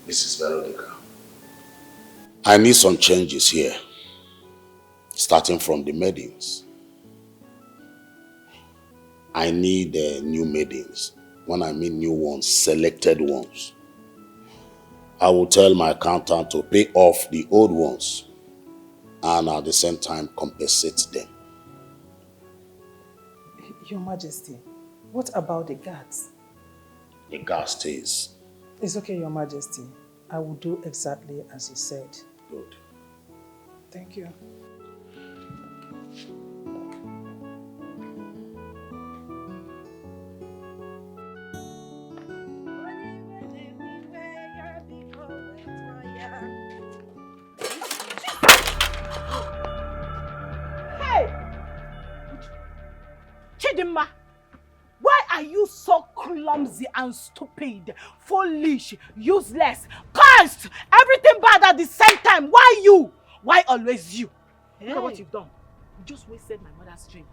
Mrs. Veronica, I need some changes here, starting from the maidens. I need new maidens. When I mean new ones, selected ones. I will tell my accountant to pay off the old ones and at the same time compensate them. Your Majesty, what about the guards? The guard stays. It's okay, Your Majesty. I will do exactly as you said. Good. Thank you. Chidma, why are you so clumsy and stupid, foolish, useless, cursed, everything bad at the same time? Why you? Why always you? Look at what you've done. You just wasted my mother's drink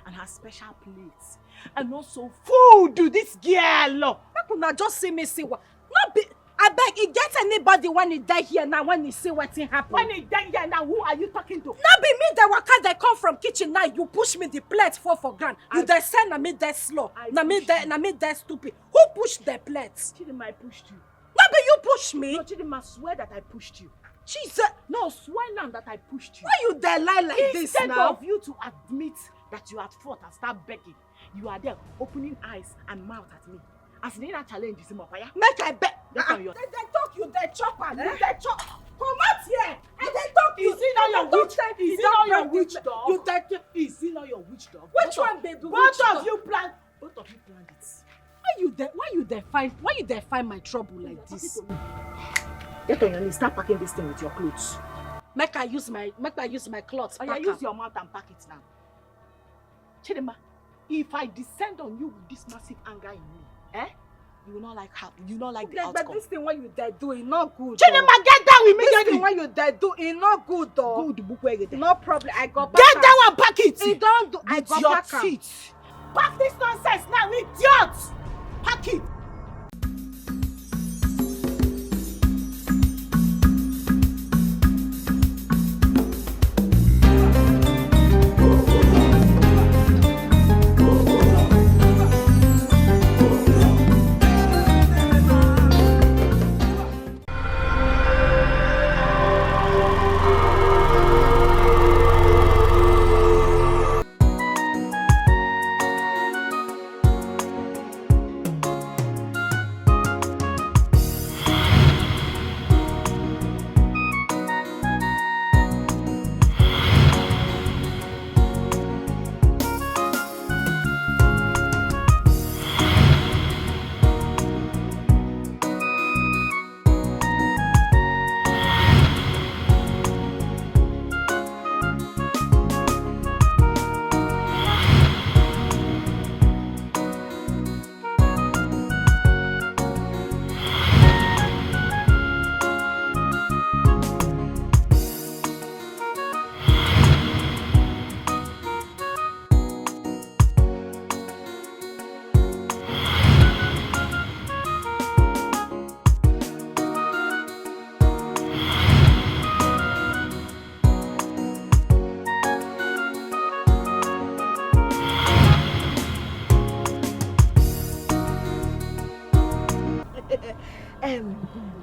and her special plates. And also food, this girl. How could not just see me see what? Not be. I beg, it gets anybody when he die here now, when he see what's happening. When he die here now, who are you talking to? Not be me, the worker that come from kitchen now. You push me the plate for grand. You the send na me that slow. Na me that stupid. Who pushed the plates? Chidma, I pushed you. Not be you push me. No, Chidma, swear that I pushed you. Jesus. No, swear now that I pushed you. Why you there lie like this now? Instead of you to admit that you had fought and start begging, you are there opening eyes and mouth at me. As the inner challenge is more fire. Make I bet. They talk you, they chop and you they chop. Come out here. And they talk you. Is it not your witch? Is it not your witch dog? You take. Is it not your witch dog? Which one, baby? Both of you planned it. Why you there find my trouble like this? Get on your knees. Start packing this thing with your clothes. Make I use my clothes. Oh, yeah, use your mouth and pack it now. Chidma, if I descend on you with this massive anger in me, you will not like the outcome. But this thing what you there do, it not good. Chidma, get down immediately. This thing what you there do, it not good though. Good book where you there. No problem. I got back. Get down and pack it. It don't do. I got your back feet. Pack this nonsense now, idiot. Pack it.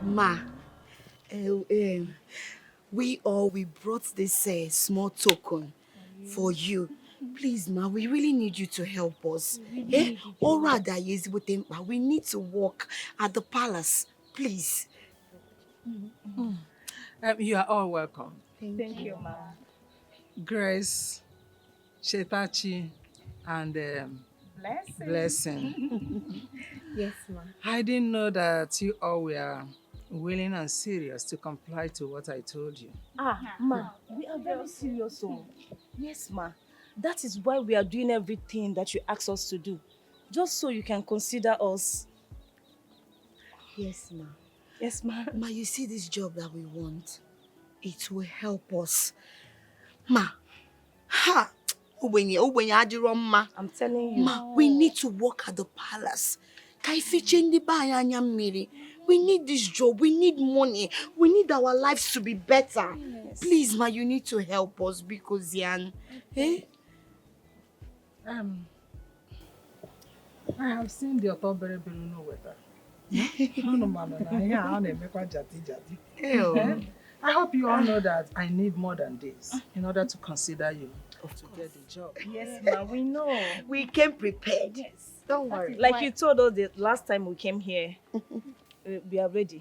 Ma, we brought this small token for you. Please, ma, we really need you to help us. Or rather, we need to work at the palace. Please. You are all welcome. Thank you, ma. Grace, Shetachi, and Blessing. Yes, ma. I didn't know that you all were willing and serious to comply to what I told you. Ma, we are very serious. Yes, ma. That is why we are doing everything that you asked us to do. Just so you can consider us. Yes, ma. Yes, ma. Ma, you see this job that we want? It will help us. Ma, I'm telling you. Ma, we need to work at the palace. We need this job. We need money. We need our lives to be better. Yes. Please, ma, you need to help us because Yan. Eh? I have seen the Otobere Beluno weather. I hope you all know that I need more than this in order to consider you to get the job. Yes, ma, we know. We came prepared. Yes. Don't worry. Like you told us the last time we came here, we are ready.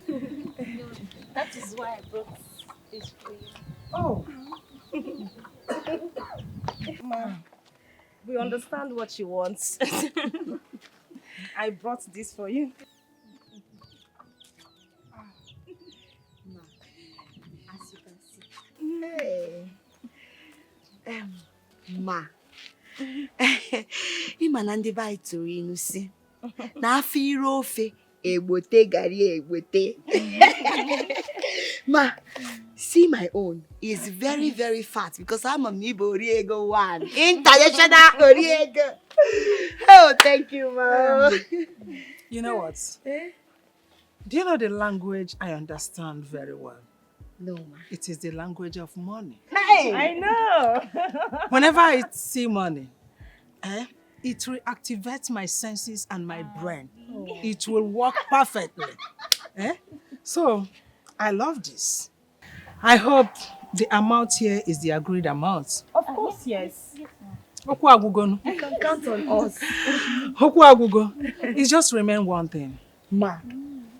That is why I brought this for you. Oh, Ma, we understand what you want. I brought this for you. As you can see. Hey. Ma. Ịma na ndị be anyị tụrụ inu si na afọ ire ofe egbote gari egbote. Ma, see my own is very, very fat because I'm a Mibo Oriego one. International Oriego. Oh, thank you, ma. you know what? Do you know the language I understand very well? No, ma. It is the language of money. Hey! I know. Whenever I see money, it reactivates my senses and my brain. It will work perfectly. So, I love this. I hope the amount here is the agreed amount. Of course, yes. Okwu agwugo. You can count on us. Okwu agwugo. It just remains one thing. Ma,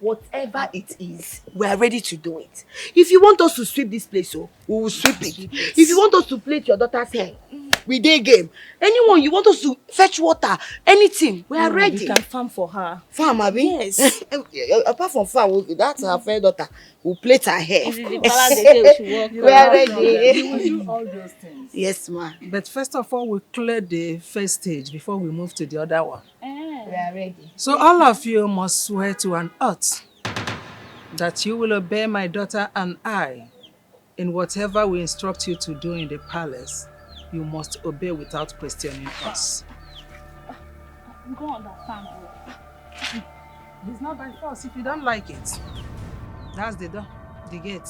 whatever it is, we are ready to do it. If you want us to sweep this place, we will sweep it. If you want us to plait your daughter's hair, we day game. Anyone you want us to fetch water, anything, we are ready. We can farm for her. Farm, Abi? Yes. Apart from farm, that's our fair daughter. We'll plait her hair. This is the balance they say we should work. We are We ready. will do all those things. Yes, ma. But first of all, we clear the first stage before we move to the other one. We are ready. So all of you must swear to an oath that you will obey my daughter and I in whatever we instruct you to do in the palace. You must obey without questioning us. You don't understand. It's not by force if you don't like it. That's the door, the gate.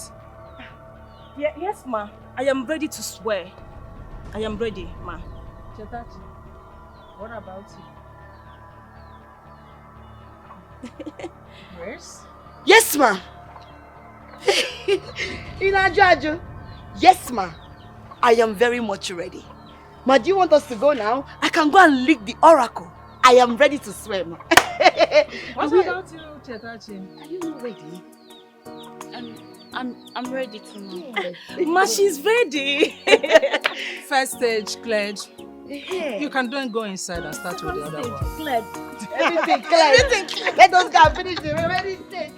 Yeah, yes, ma. I am ready to swear. I am ready, ma. Chetachi, what about you? Grace? Yes, ma. Inajaju. Yes, ma. I am very much ready. Ma, do you want us to go now? I can go and lick the oracle. I am ready to swear, ma. What about you, Chetachi? Are you not ready? I'm ready to know. Ma, she's ready. First stage cleared. Yeah. You can then go inside and start with the other one. Glad. Everything clear. Everything clear. Let us go and finish the remaining stage.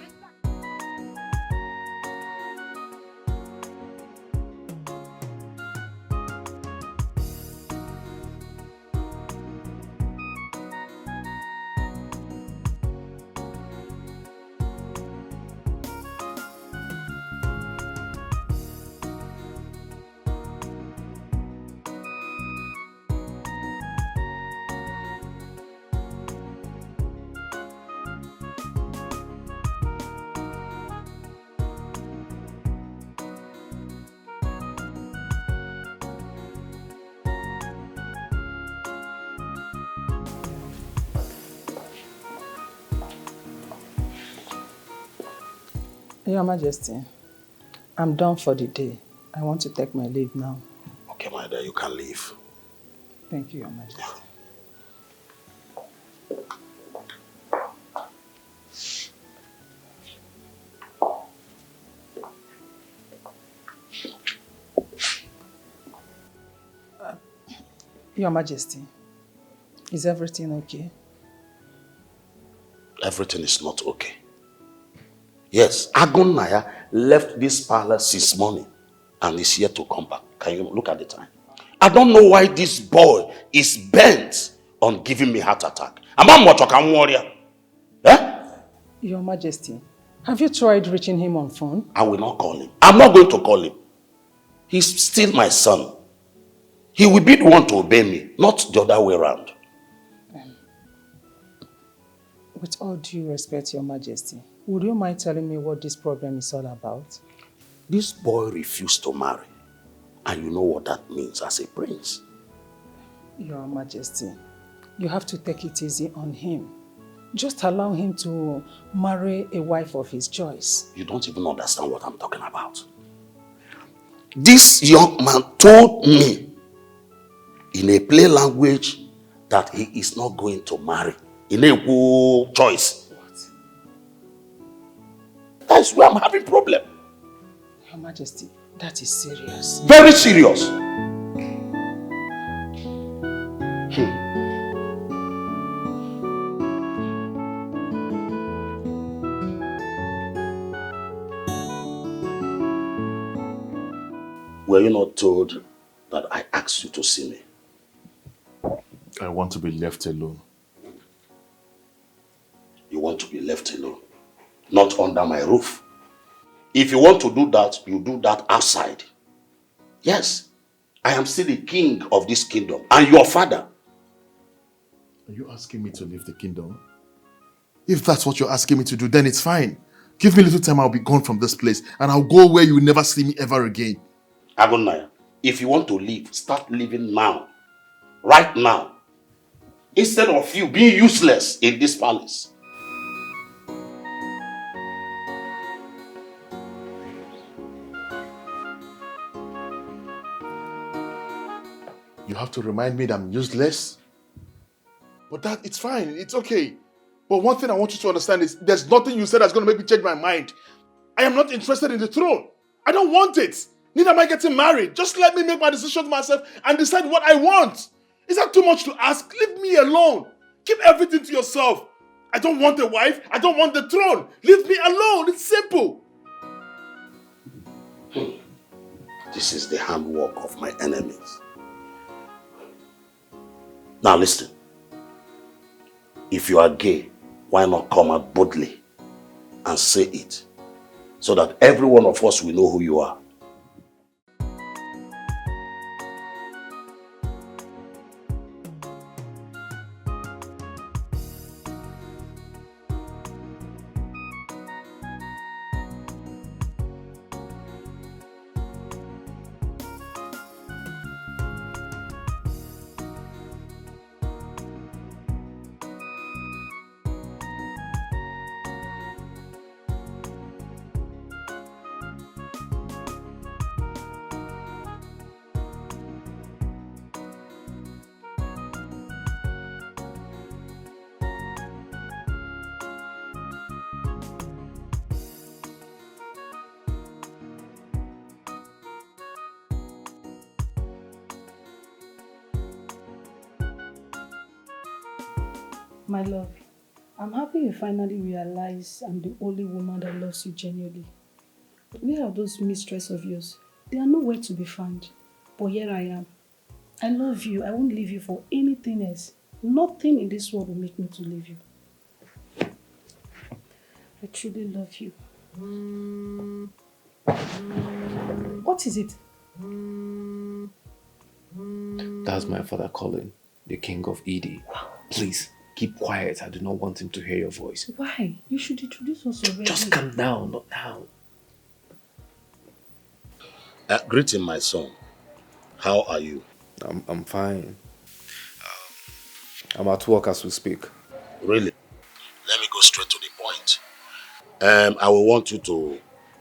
Your Majesty, I'm done for the day. I want to take my leave now. Okay, my dear, you can leave. Thank you, Your Majesty. Your Majesty, is everything okay? Everything is not okay. Yes, Agona left this palace this morning and is here to come back. Can you look at the time? I don't know why this boy is bent on giving me heart attack. I'm a Motokan warrior. Eh? Your Majesty, have you tried reaching him on phone? I will not call him. I'm not going to call him. He's still my son. He will be the one to obey me, not the other way around. With all due respect, Your Majesty, would you mind telling me what this problem is all about? This boy refused to marry. And you know what that means as a prince. Your Majesty, you have to take it easy on him. Just allow him to marry a wife of his choice. You don't even understand what I'm talking about. This young man told me in a plain language that he is not going to marry. In a good choice. What? That's where I'm having problem. Your Majesty, that is serious. Very serious. Were you not told that I asked you to see me? I want to be left alone. You want to be left alone, not under my roof. If you want to do that, you do that outside. Yes, I am still the king of this kingdom and your father. Are you asking me to leave the kingdom? If that's what you're asking me to do, then it's fine. Give me a little time, I'll be gone from this place and I'll go where you will never see me ever again. Agona, if you want to leave, start living now. Right now. Instead of you being useless in this palace. You have to remind me that I'm useless? But that, it's fine, it's okay. But one thing I want you to understand is there's nothing you said that's going to make me change my mind. I am not interested in the throne. I don't want it. Neither am I getting married. Just let me make my decisions myself and decide what I want. Is that too much to ask? Leave me alone. Keep everything to yourself. I don't want a wife. I don't want the throne. Leave me alone. It's simple. This is the handwork of my enemies. Now listen. If you are gay, why not come out boldly and say it so that every one of us will know who you are? My love, I'm happy you finally realize I'm the only woman that loves you genuinely. Where are those mistresses of yours? They are nowhere to be found. But here I am. I love you. I won't leave you for anything else. Nothing in this world will make me to leave you. I truly love you. What is it? That's my father calling, the king of Edie. Please, keep quiet. I do not want him to hear your voice. Why? You should introduce us already. Just calm down, not now. Greeting, my son. How are you? I'm fine. I'm at work as we speak. Really? Let me go straight to the point. I will want you to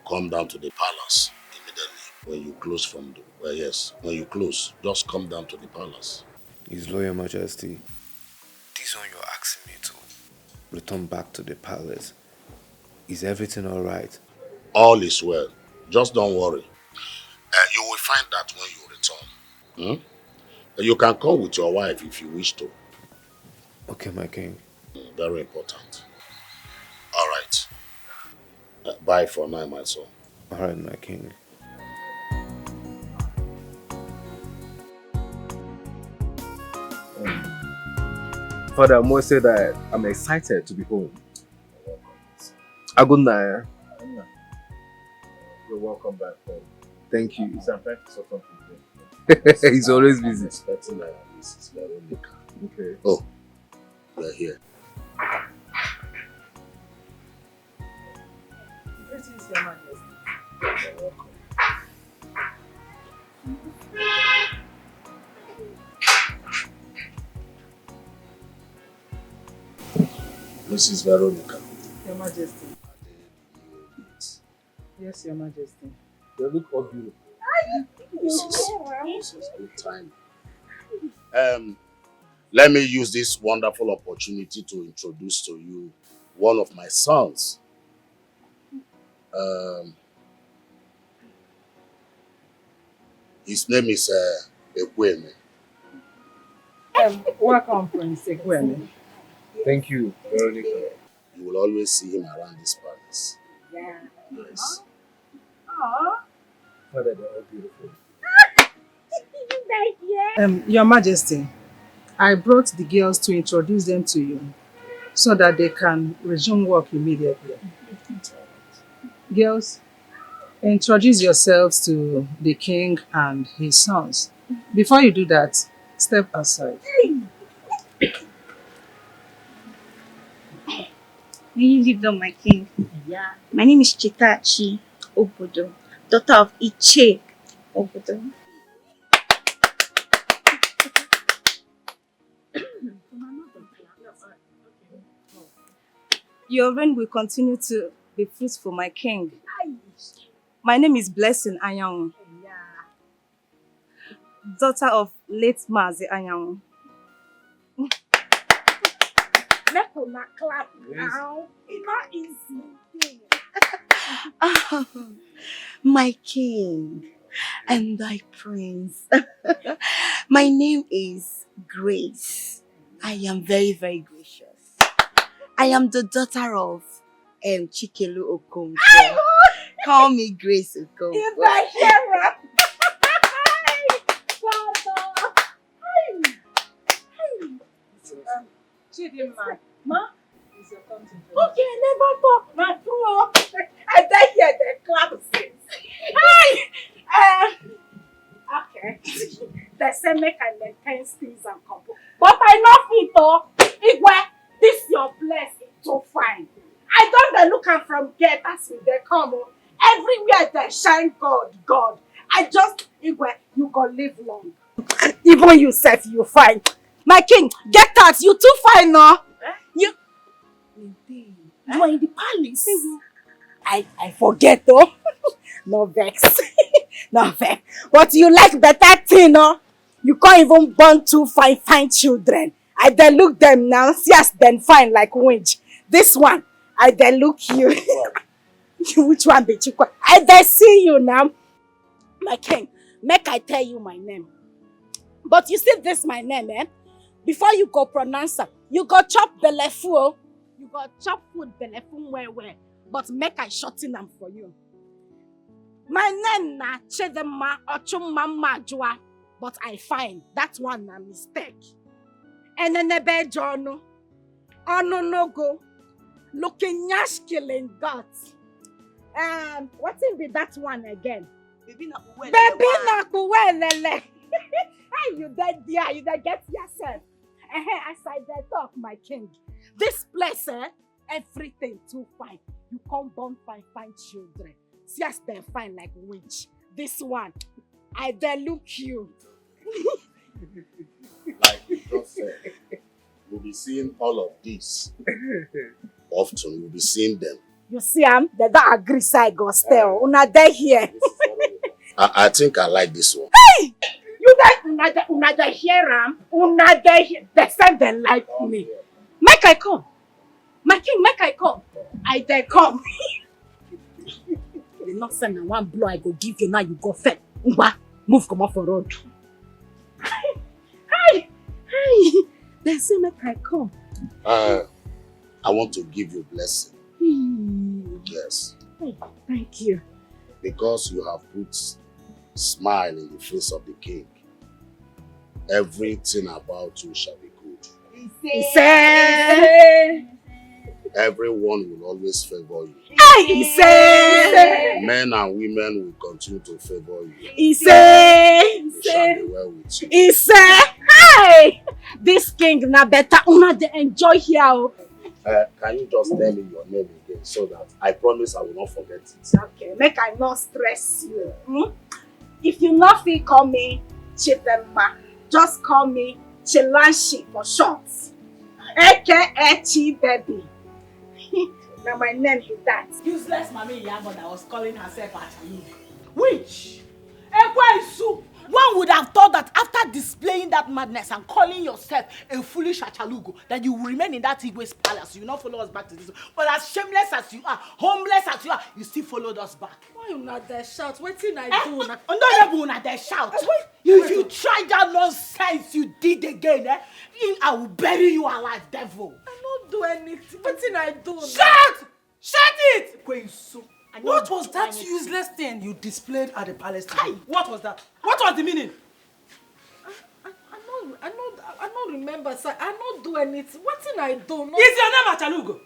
come down to the palace immediately when you close from the... Well, yes, when you close, just come down to the palace. His Royal Majesty, this one you're asking me to return back to the palace. Is everything all right? All is well. Just don't worry. You will find that when you return. You can come with your wife if you wish to. Okay, my king. Very important. All right. Bye for now, my son. All right, my king. Father, I must say that I'm excited to be home. Agona. You're welcome back home. Thank you. I'm trying to sort something. He's always busy. I'm expecting that this is Veronica. Okay. Oh, we're here. Greetings, Your Majesty. You're welcome. Mrs. Veronica. Your Majesty. Yes, Your Majesty. You look all beautiful. This is good time. Let me use this wonderful opportunity to introduce to you one of my sons. His name is Ekweme. Welcome, Prince Ekweme. Thank you, Veronica. You will always see him around this palace. Yeah. Yes. Father, they're all beautiful. Your Majesty, I brought the girls to introduce them to you so that they can resume work immediately. Girls, introduce yourselves to the king and his sons. Before you do that, step aside. May you live on, my king. Yeah. My name is Chitachi Obodo, daughter of Iche Obodo. Your reign will continue to be fruitful, my king. My name is Blessing Anyang, daughter of late Mazi Anyang. Let una clap now. It's not easy. My king and thy prince. My name is Grace. I am very, very gracious. I am the daughter of Chikelu Okonkwo. Call me Grace Okonkwo. If I hear her. Chidma. Ma? It's your turn to introduce. Okay, never talk. Ma, true. I don't hear the clap since. Hey! Okay. They say make I maintain things and couple. But I know it though. Igwe, this your place is too fine. I don't dey look am from gate as we dey come. Everywhere they shine God. I just, Igwe, you go live long. Even you self, you fine. My king, get out. You too fine, no? You are in the palace. I forget, though. No vex. No vex. But you like better thing, no? You can't even born two fine children. I then look them now, see us then fine like winch. This one, I then look you. Which one be chikwa? I then see you now. My king, make I tell you my name. But you see this my name, eh? Before you go pronounce it, you go chop belefu. You go chop food belefu where. But make I shorten them for you. My name na Chidma Ochumma Majua. But I find that one a mistake. And then the bed journal. No go. Looking yash killing guts. What will be that one again? Baby na kuwelele. Hey, you dead there, you dead get yourself. As I dey talk, my king. This place, everything too fine. You come born fine children. See us they fine like witch. This one, I dey look you. Like you just said, we'll be seeing all of this often. We'll be seeing them. You see they don't agree side go still. Una dey here. I think I like this one. Hey! You guys, una dey hear am? Una dey hear. They say they like me. Make I come. My king, make I come. I dey come. The not send one blow I go give you now you go fed. Move come off for road. Hi. They say make I come. I want to give you blessing. Yes. Hey, thank you. Because you have put smile in the face of the king. Everything about you shall be good. He said. Everyone will always favor you. He said. Men and women will continue to favor you. He said. It shall be well with you. He said. Hey! This king na better. Una dey enjoy here. Can you just tell me your name again? again so that I promise I will not forget it. Okay, make I not stress you. If you not feel call me Chidma, just call me Chilanshi for short. AKA Chi Baby. Now my name is that. Useless mommy Yabo that was calling herself Achalugo. Which? Ekwensu! One would have thought that after displaying that madness and calling yourself a foolish Achalugo, that you will remain in that Igwe's palace. You will not follow us back to this. But as shameless as you are, homeless as you are, you still followed us back. Why you not there shout? What thing I do? Not there shout. If you try that nonsense you did again, I will bury you alive, devil. I don't do anything. What thing I do? Shut! Shut it! Kwensu. What was that useless thing you displayed at the palace today? What was that? What was the meaning? I don't remember, sir. I don't do anything. What thing I do? No. Is your name Achalugo?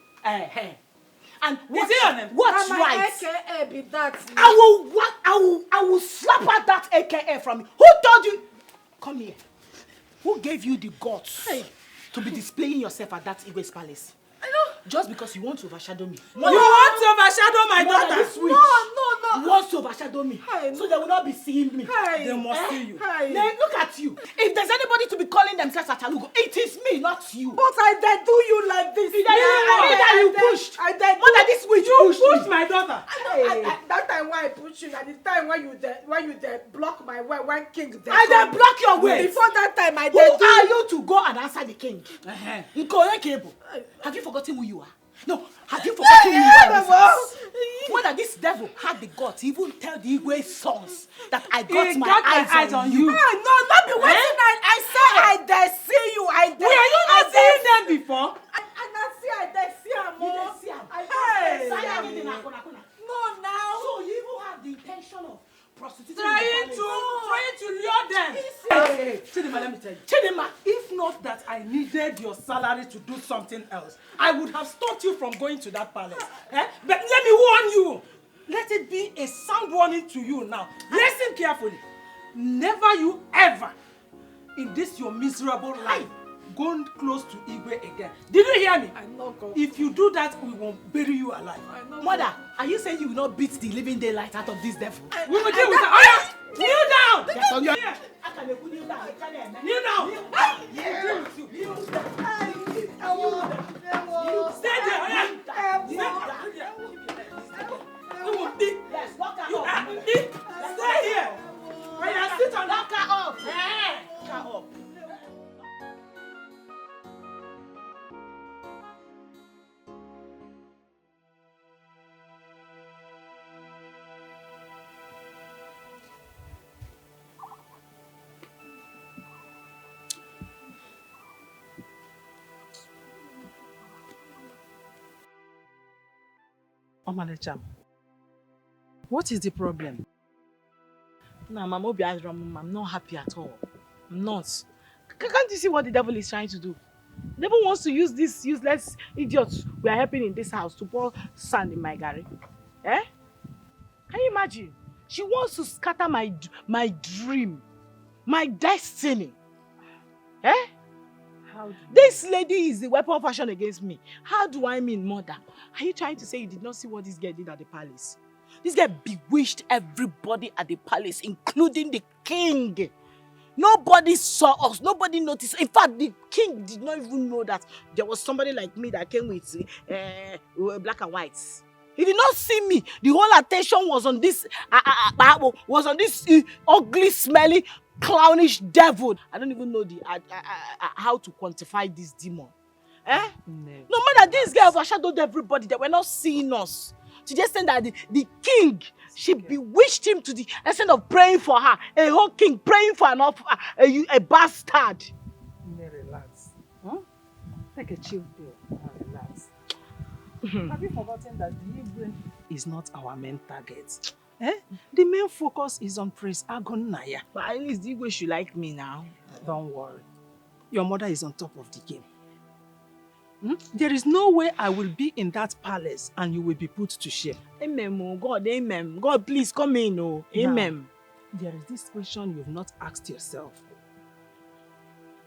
And what, is it your name? What's right? AKA be that. I will slap at that AKA from you. Who told you? Come here. Who gave you the guts to be displaying yourself at that Igwe's palace? I know. Just because you want to overshadow me. You want to overshadow my daughter? No. You want to overshadow me. So they will not be seeing me. They must see you. Now look at you. If there's anybody to be calling themselves Achalugo, it is me, not you. But I did do you like this. You pushed. I did. What that this witch pushed my daughter. That time when I pushed you, at the time when you block my way, when king there. I then block your way. Before that time, I did. Who are you to go and answer the king? Have you forgotten who you are? No, have you forgotten who you are? Whether this devil had the guts to even tell the Igwe sons that I got my eyes on you. No, not the way I said I dare see you. Were you not seeing them before? I dare see them. No, now. So you even have the intention of prostituting trying to lure them. Hey, Chidma, let me tell you. Chidma, if not that I needed your salary to do something else, I would have stopped you from going to that palace. But let me warn you. Let it be a sound warning to you now. Listen carefully. Never you ever, in this your miserable life, go close to Igwe again. Did you hear me? I know, God. If you do that, we will bury you alive. Mother, are you saying you will not beat the living daylight out of this devil? We will deal with that. Kneel down! Kneel down! Stay there! Yes, lock her up. Stay here! Sit on lock her up. Lock her up. Omalecham, what is the problem? No, Mama, I'm not happy at all. I'm not. Can't you see what the devil is trying to do? The devil wants to use these useless idiots we are helping in this house to pour sand in my garden. Can you imagine? She wants to scatter my dream, my destiny. This lady is the weapon of fashion against me. How do I mean, mother? Are you trying to say you did not see what this girl did at the palace? This girl bewitched everybody at the palace, including the king. Nobody saw us. Nobody noticed. In fact, the king did not even know that there was somebody like me that came with black and whites. He did not see me. The whole attention was on this ugly, smelly, clownish devil. I don't even know how to quantify this demon. No matter, this girl overshadowed everybody. They were not seeing us. To the extent that the king, she bewitched him to the extent of praying for her. A whole king praying for a bastard. Relax. Take a chill pill and relax. Have you forgotten that the Igwe is not our main target? The main focus is on Prince Agona. But at least the Igwe should like me now. Don't worry. Your mother is on top of the game. There is no way I will be in that palace and you will be put to shame. Amen, God, amen. God, please come in, oh. Amen. Now, there is this question you've not asked yourself.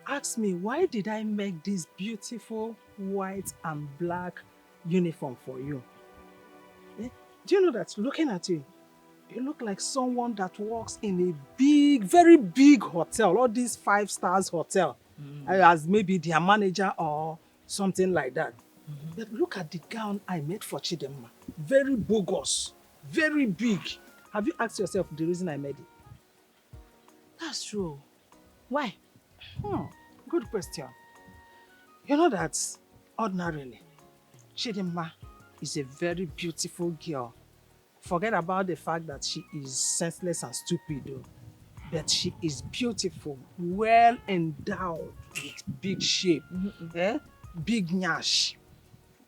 Ask me, why did I make this beautiful white and black uniform for you? Do you know that looking at you, you look like someone that works in a big, very big hotel, all these 5 stars hotel, as maybe their manager or something like that. But look at the gown I made for Chidma. Very bogus, very big. Have you asked yourself the reason I made it? That's true. Why? Good question. You know that ordinarily, Chidma is a very beautiful girl. Forget about the fact that she is senseless and stupid, though. But she is beautiful, well endowed with big shape, big nyash.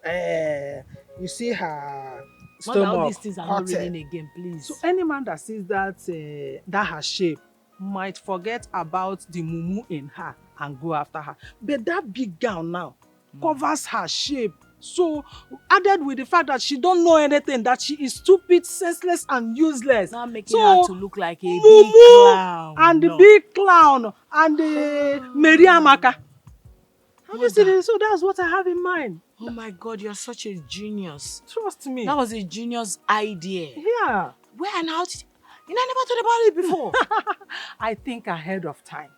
You see her stomach. All these things are not raining again, please. So any man that sees that her shape might forget about the mumu in her and go after her. But that big gown now covers her shape. So added with the fact that she don't know anything, that she is stupid, senseless and useless. Not making her to look like a big clown. And the big clown and the Mary Amaka. Have you seen it? So that's what I have in mind. Oh my God, you're such a genius. Trust me. That was a genius idea. Yeah. Where and how did you know, I never thought about it before. I think ahead of time.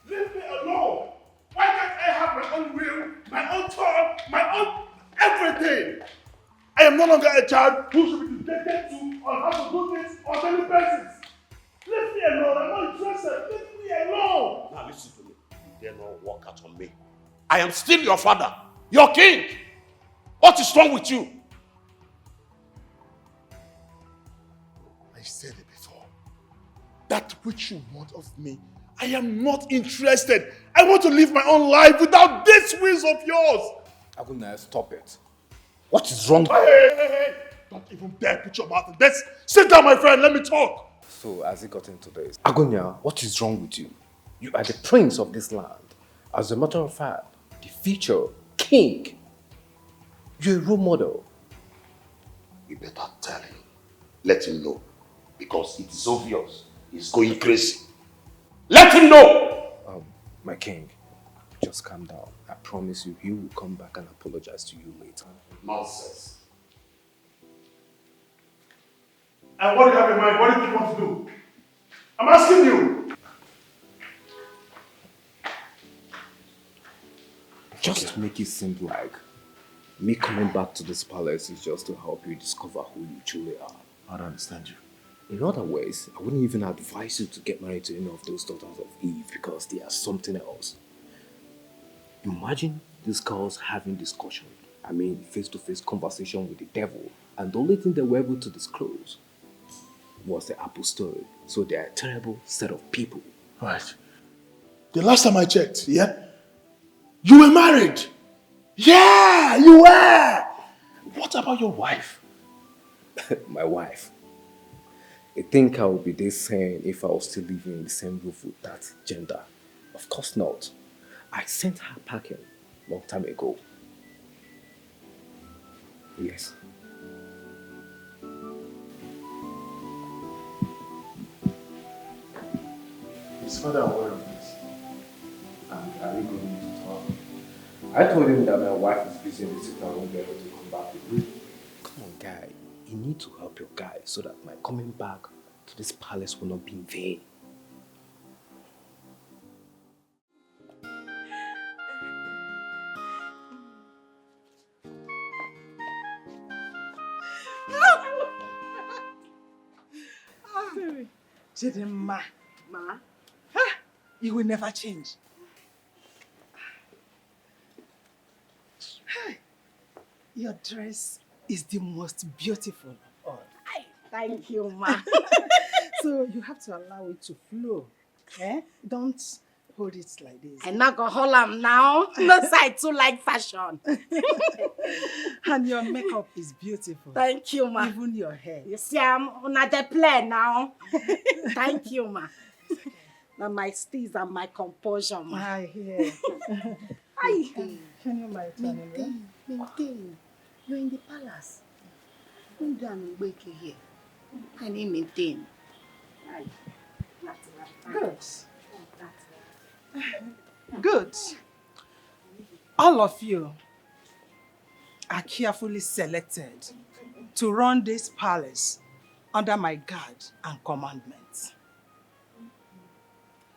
Leave me alone! Why can't I have my own will, my own thought, my own everything? I am no longer a child who should be dictated to on how to do things on daily basis. Leave me alone, I'm not interested. Leave me alone! Now listen to me. You dare not walk out on me. I am still your father, your king. What is wrong with you? I said it before. That which you want of me, I am not interested. I want to live my own life without these wheels of yours. Agona, stop it. What is wrong? Hey. Don't even dare put your mouth in this. Sit down, my friend. Let me talk. So, as it got into this, Agona, what is wrong with you? You are the prince of this land. As a matter of fact, the future king. You're a role model. You better tell him. Let him know. Because it is obvious. He's going crazy. Let him know! My king, just calm down. I promise you, he will come back and apologize to you later. Nonsense. And what do you have in mind? What do you want to do? I'm asking you. Just to make it seem like me coming back to this palace is just to help you discover who you truly are. I don't understand you. In other ways, I wouldn't even advise you to get married to any of those daughters of Eve because they are something else. Imagine these girls having discussion, face-to-face conversation with the devil, and the only thing they were able to disclose was the Apple story. So they are a terrible set of people. Right. The last time I checked, you were married. Yeah, you were. What about your wife? My wife. I think I would be this sane if I was still living in the same roof with that gender. Of course not. I sent her packing a long time ago. Yes. His father aware of this. And are we going to talk? I told him that my wife is busy in the city and won't be able to come back with me. Come on, guy. You need to help your guy so that my coming back to this palace will not be in vain. Chidma. Ma? You will never change. Your dress is the most beautiful of all. Thank you, ma. So you have to allow it to flow. Don't hold it like this. I'm not gonna hold am now. No side too like fashion. And your makeup is beautiful. Thank you, ma. Even your hair. You see, I'm on the play now. Thank you, ma. Now my steez and my composure, ma. I hear. Hi. Can you my turn? Maintain. You're in the palace. Don't do an wake here. I need maintain. Good. Good. All of you are carefully selected to run this palace under my guard and commandments.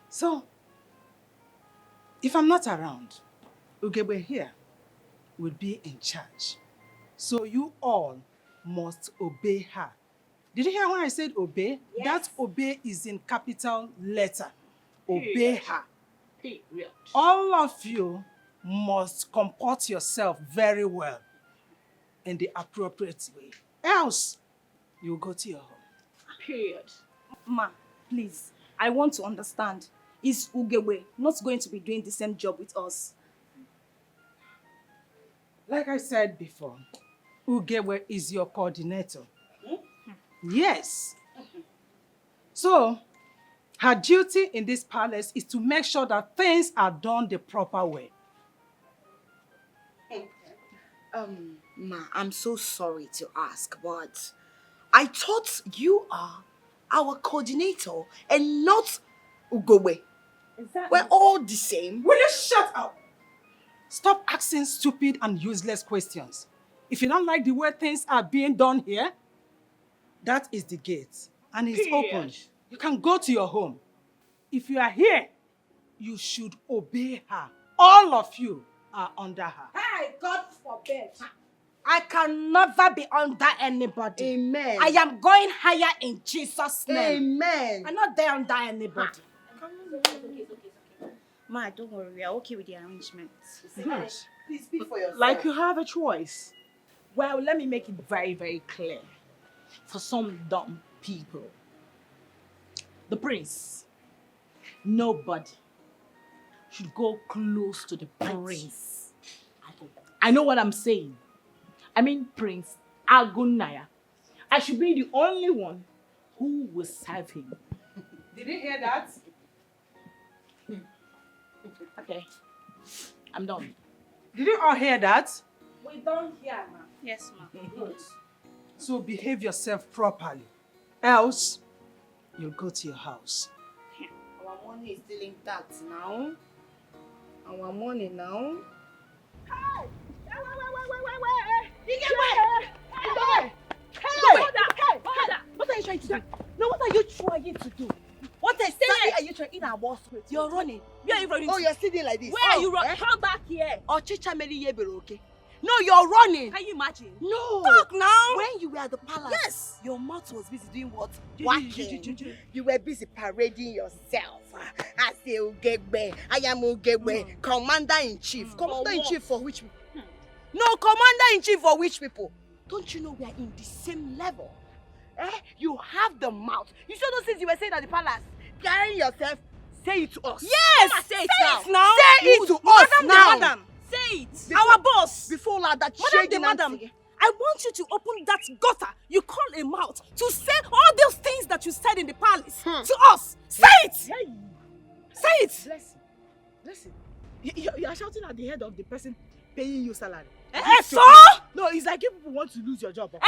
So, if I'm not around, Ugegbe here will be in charge. So you all must obey her. Did you hear when I said obey? Yes. That obey is in capital letter. Obey her. Period. All of you must comport yourself very well in the appropriate way. Else, you go to your home. Period. Ma, please, I want to understand. Is Ugegbe not going to be doing the same job with us? Like I said before, Ugegbe is your coordinator. Yes. So, her duty in this palace is to make sure that things are done the proper way. Ma, I'm so sorry to ask, but I thought you are our coordinator and not Ugegbe. Exactly. We're all the same. Will you shut up? Stop asking stupid and useless questions. If you don't like the way things are being done here, that is the gate. And it's open. You can go to your home. If you are here, you should obey her. All of you are under her. Hey, God forbid. I can never be under anybody. Amen. I am going higher in Jesus' name. Amen. I'm not there under anybody. Ma, don't worry, we are okay with the arrangements. Please speak for yourself. Like you have a choice. Well, let me make it very, very clear. For some dumb people, the prince, nobody should go close to the prince. I know what I'm saying. I mean Prince Agona. I should be the only one who will serve him. Did you hear that? Okay, I'm done. Did you all hear that? We don't hear, ma. Yes, ma. Good. So behave yourself properly. Else, you'll go to your house. Our money is still intact now. Our money now. Hey! What are you trying to do? No, what are you trying to do? What exactly are you trying in our boss? You're running. Where are you running Oh, to? you're sitting like this. Where are you running? Come back here. Oh, Chicha Mary Yebero, okay? No, you're running. Can you imagine? No. Talk now. When you were at the palace, Yes. your mouth was busy doing what? Ju- Walking. You were busy parading yourself. I say Ugegbe. I am Ugegbe. Commander-in-chief. Commander-in-chief for which people? No, Commander-in-chief for which people? Don't you know we are in the same level? You have the mouth. You saw those things you were saying at the palace. Carrying yourself, say it to us. Yes. Come and Say it now. Say it to us Madam now. the madam. Say it. Before- Our boss. Before that Madam shady the madam. Nancy. I want you to open that gutter you call a mouth to say all those things that you said in the palace to us. Say it. Say it. Listen. You are shouting at the head of the person paying you salary. So? No, it's like if people want to lose your job. Okay?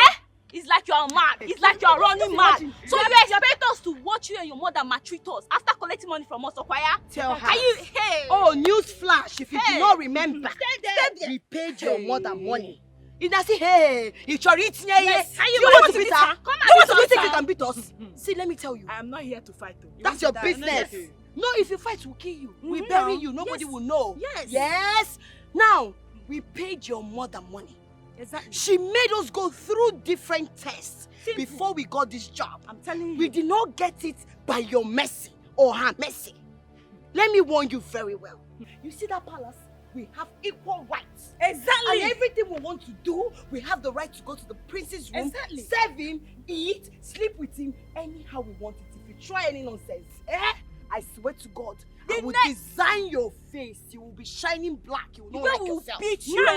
It's like you're mad. It's like you're running mad. So you expect us to watch you and your mother maltreat us after collecting money from us, Okwaya? Tell her. Are you? Hey. Oh, news flash. If you Hey. do not remember, Stay there. we paid your mother money. If I say, hey, it's your eating, Yes. Are you want ready to to beat beat her? her? Come You want and to beat beat her? us, You can beat us. See, let me tell you. I am not here to fight. Though. That's your business. Yes. No, if you fight, we'll kill you. We Mhm. bury you. Nobody Yes. will know. Yes. Yes. Now, we paid your mother money. Exactly. She made us go through different tests Simple. before we got this job. I'm telling you. We did not get it by your mercy or her mercy. Let me warn you very well. You see that palace? We have equal rights. Exactly. And everything we want to do, we have the right to go to the prince's room, Exactly. serve him, eat, sleep with him, anyhow we want it. If you try any nonsense, I swear to God, I will design your face. You will be shining black. You will not like will yourself. beat you. Now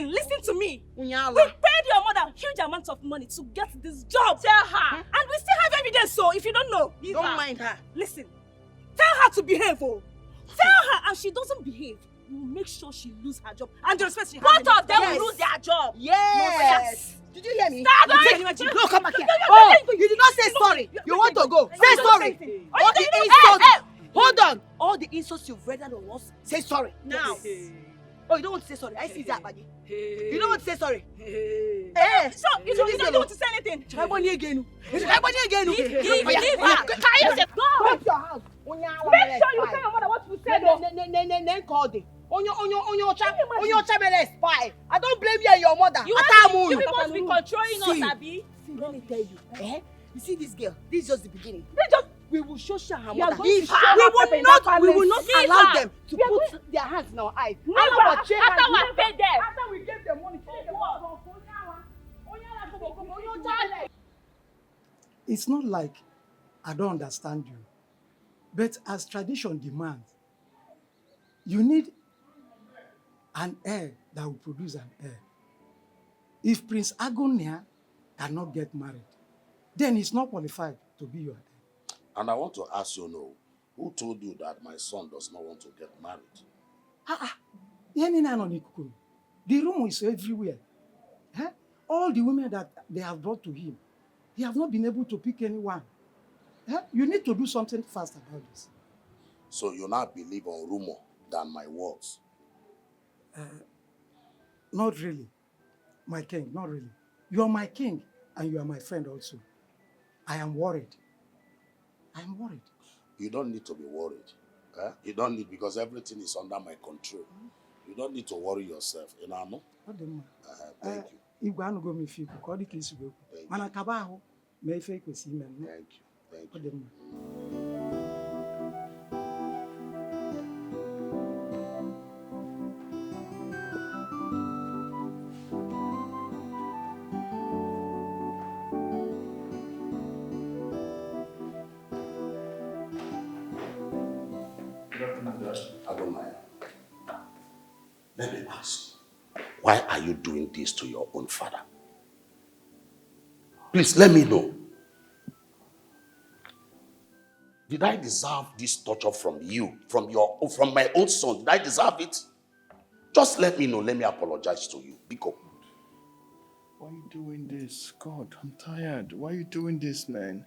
listen to me. Unyala. We paid your mother huge amounts of money to get this job. Tell her. And we still have evidence, so if you don't know, leave Don't her. mind her. Listen. Tell her to behave, oh. Tell her, and she doesn't behave, we will make sure she lose her job. And the respect she has. Both of them Yes. will lose their job. Yes. Did you hear me? Stop You it. take- No, come back here. Oh, you did not say sorry. You want to go. Say sorry. All the insults. Hold on. All the insults you've rendered on us, say sorry. Now. Oh, you don't want to say sorry. I see that, buddy. You don't want to say sorry. Hey. Eh. So, you don't everything. Is it money again? Is it money again? Leave her. Can you say Go. go to your house? Make sure you tell your mother what you said. Then call them. Onyo chamele spy. I don't blame you and your mother. You must be controlling us, Abi. See, let me tell you. You see this girl? This is just the beginning. We will show her You are mother. going to show her We pepper will not Leave allow her. them to put their hands in our eyes. Never. After we pay them. After we gave them money, It's not like I don't understand you, but as tradition demands, you need an heir that will produce an heir. If Prince Agona cannot get married, then he's not qualified to be your heir. And I want to ask you, who told you that my son does not want to get married? The room is everywhere. All the women that they have brought to him, he have not been able to pick anyone. You need to do something fast about this. So you now believe on rumor than my words? Not really, my king, not really. You are my king and you are my friend also. I am worried. I am worried. You don't need to be worried. You don't need, because everything is under my control. You don't need to worry yourself. You know? Thank you. Thank you. Thank you. Agona, let me ask, why are you doing this to your own father? Please let me know. Did I deserve this torture from you, from my own son? Did I deserve it? Just let me know. Let me apologize to you. Biko. Why are you doing this? God, I'm tired. Why are you doing this, man?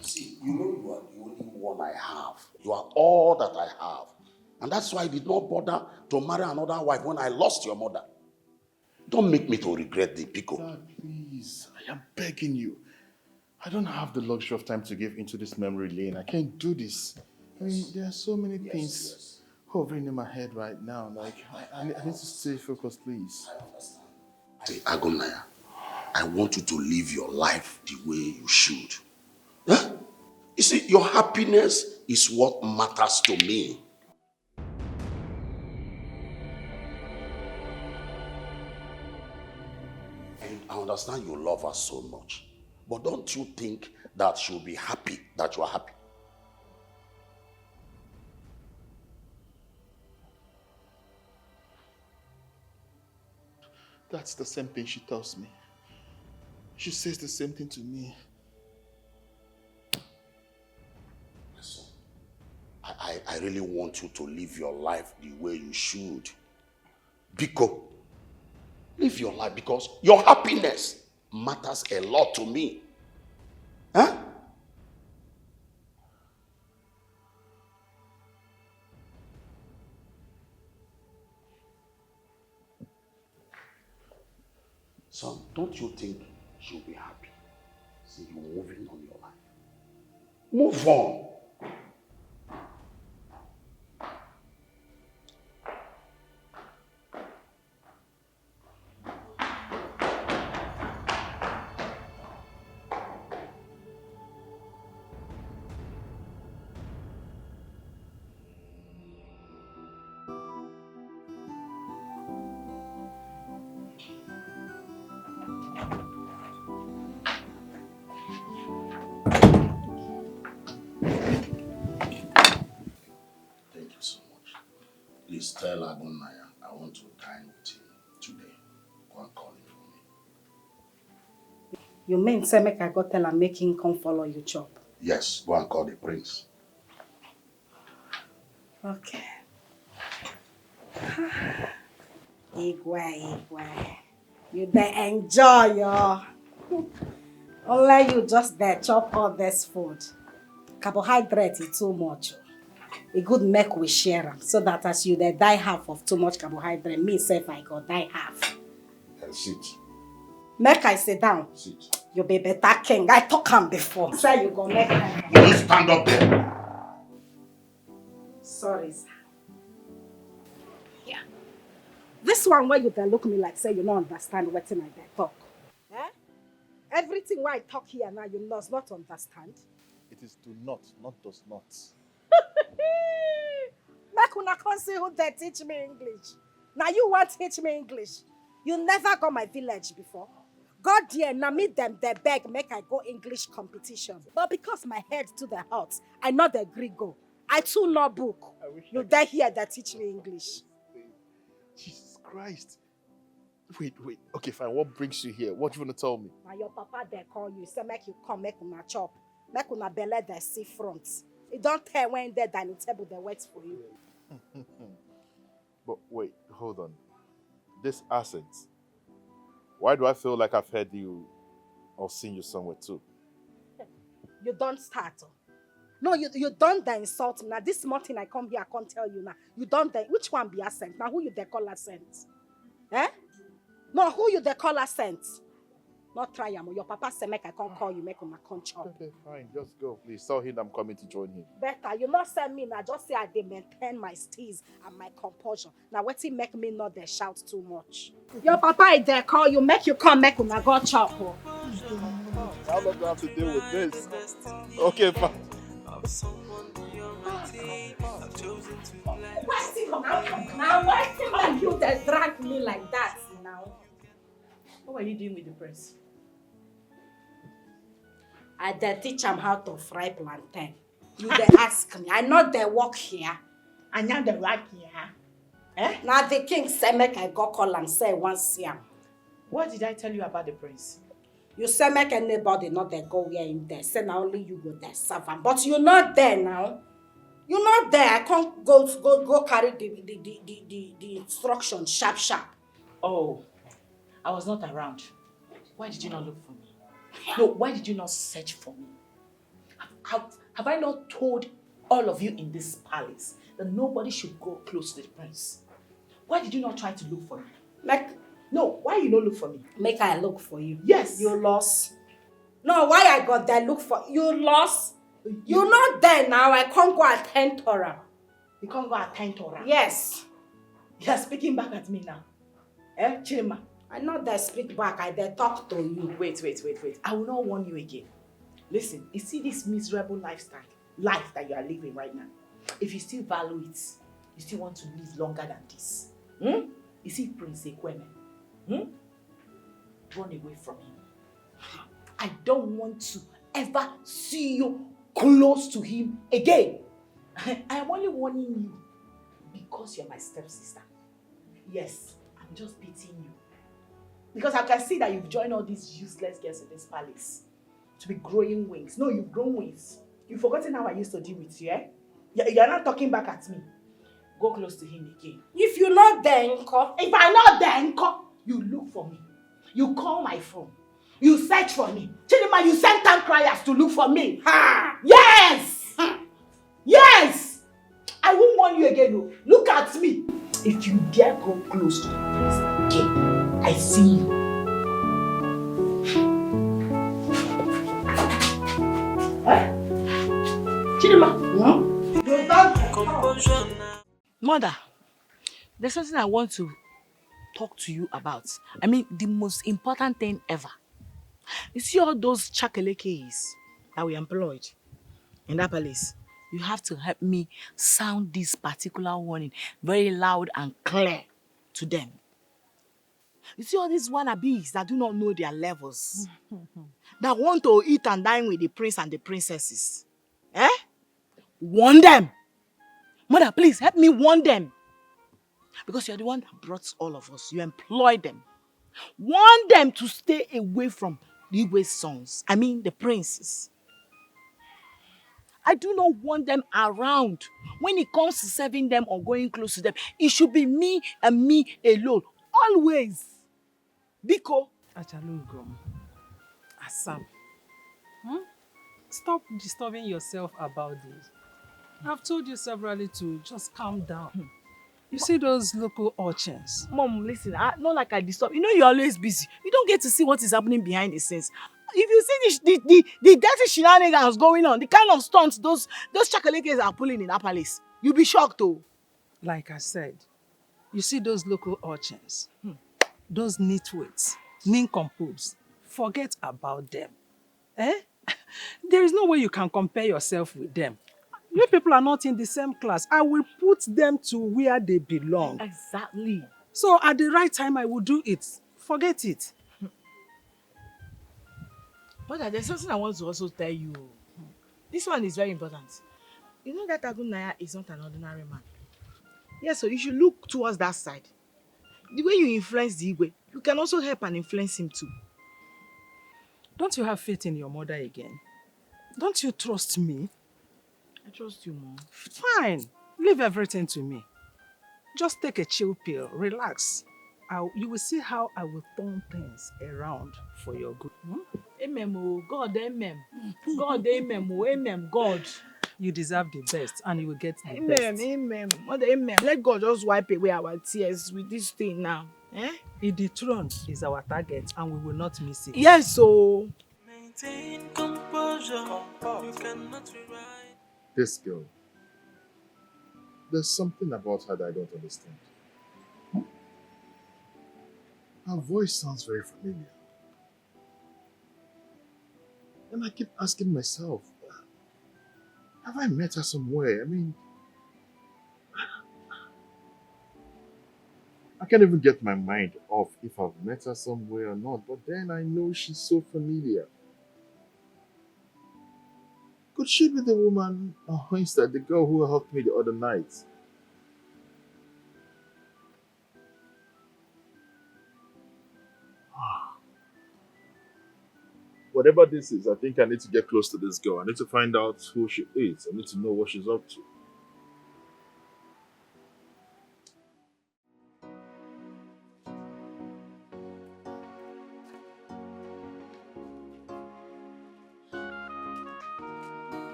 See, you know you are the only one I have. You are all that I have. And that's why I did not bother to marry another wife when I lost your mother. Don't make me to regret the Biko. Dad, please. I am begging you. I don't have the luxury of time to give into this memory lane. I can't do this. I mean, there are so many things hovering in my head right now. Like, I need to stay focused, please. I understand. Hey, Agona, I want you to live your life the way you should. Huh? You see, your happiness is what matters to me. And I understand you love her so much. But don't you think that she'll be happy that you are happy? That's the same thing she tells me. She says the same thing to me. Listen, I really want you to live your life the way you should. Biko, live your life because your happiness matters a lot to me. Huh? Son, don't you think she'll be happy? See you moving on your life. Move on. Please tell Agona I want to dine with him today. Go and call him for me. You mean say make I go tell him make him come follow you chop? Yes, go and call the prince. Okay. Igwe. You dey enjoy your. Only you just there chop all this food. Carbohydrate is too much. It good make we share them so that as you die half of too much carbohydrate, me say if I go die half. Sit. Make I sit down. Sit. You be better king. I talk him before. Say you go make him. Will you stand up there? Sorry, sir. Yeah. This one where you dey look me like say you don't understand what I dey talk. Eh? Everything why I talk here now you must not understand. It is do not does not. Make una come see who they teach me English. Now you want to teach me English. You never go my village before. God dear, now meet them, they beg, make I go English competition. But because my head to the heart, I not the Greek go. I too no book. You there here that teach me English. Jesus Christ. Wait. Okay, fine. What brings you here? What do you want to tell me? Now your papa they call you, say make you come, make una chop. Make una belly the sea front. You don't tell when they dining table they wait for you. But wait, hold on. This accent. Why do I feel like I've heard you or seen you somewhere too? You don't start. No, you don't the insult me. Now this morning I come here, I can't tell you now. You don't the, which one be accent? Now who you they call accent? Eh? No, who you they call accent? Not try am. Your papa say make I can't call you, make him a chop. Okay, fine. Just go, please. Tell him I'm coming to join him. Better, you not send me now. Just say I dey maintain my steez and my composure. Now what make me not they shout too much? Your papa is there call you, make you come, make him a go chop. How long do I have to deal with this? Okay, fine. Why you that drag me like that now? What were you doing with the prince? I dey teach him how to fry plantain. You dey ask me. I know they work here. I know the right here. Eh? Now the king say make I go call and say once here. What did I tell you about the prince? You say make anybody not there go where him there. Say now only you go there serve him. But you're not there now. You're not there. I can't go carry the instruction sharp. Oh, I was not around. Why did you not look for me? No, why did you not search for me? Have I not told all of you in this palace that nobody should go close to the prince? Why did you not try to look for me? No, why you not look for me? Make I look for you. Yes. You lost. No, why I got there look for you lost? You're not there now. I can't go attend Torah. You can't go attend Torah? Yes. You're speaking back at me now. Eh, Chidma? I know they speak back. I they talk to you. Wait. I will not warn you again. Listen, you see this miserable life that you are living right now. If you still value it, you still want to live longer than this. You see Prince Ekweme? Run away from him. I don't want to ever see you close to him again. I am only warning you because you're my stepsister. Yes, I'm just pitying you. Because I can see that you've joined all these useless girls in this palace to be growing wings. No, you've grown wings. You've forgotten how I used to deal with you, eh? You're not talking back at me. Go close to him again. If you're not there, Nko. If I'm not there, Nko, you look for me. You call my phone. You search for me. Chidma, you send town criers to look for me. Ha! Yes! Yes! I won't warn you again. No. Look at me. If you dare go close to the place again, I see you. Eh? Chidma? You don't. Mother, there's something I want to talk to you about. I mean, the most important thing ever. You see all those chakalekes that we employed in that palace? You have to help me sound this particular warning very loud and clear to them. You see all these wannabes that do not know their levels, that want to eat and dine with the prince and the princesses. Eh? Warn them. Mother, please help me warn them. Because you're the one that brought all of us. You employed them. Warn them to stay away from the Igwe sons. I mean the princes. I do not want them around. When it comes to serving them or going close to them, it should be me and me alone. Always. Biko. Achalugom. Asam. Stop disturbing yourself about this. I've told you severally to just calm down. You see those local urchins? Mom, listen, not like I disturb. You know you're always busy. You don't get to see what is happening behind the scenes. if you see the dirty shenanigans going on, the kind of stunts those chakalekes are pulling in that palace, you'll be shocked though. Like I said, you see those local urchins, those nitwits, nincompoops, forget about them. Eh? There is no way you can compare yourself with them. You people are not in the same class. I will put them to where they belong. Exactly. So at the right time, I will do it. Forget it. But there's something I want to also tell you. This one is very important. You know that Agona is not an ordinary man. Yes, so you should look towards that side. The way you influence the Igwe, you can also help and influence him too. Don't you have faith in your mother again? Don't you trust me? I trust you, Mom. Fine. Leave everything to me. Just take a chill pill. Relax. You will see how I will turn things around for your good. Amen, oh God, amen. God, amen, oh amen, God. You deserve the best and you will get the Amen, best. amen. Mother, amen. Let God just wipe away our tears with this thing now. Eh? The throne is our target and we will not miss it. Yes, so. Maintain composure. You cannot rewrite. This girl, there's something about her that I don't understand. Her voice sounds very familiar. And I keep asking myself, have I met her somewhere? I mean, I can't even get my mind off if I've met her somewhere or not, but then I know she's so familiar. Could she be the woman, instead, the girl who helped me the other night? Whatever this is, I think I need to get close to this girl. I need to find out who she is. I need to know what she's up to.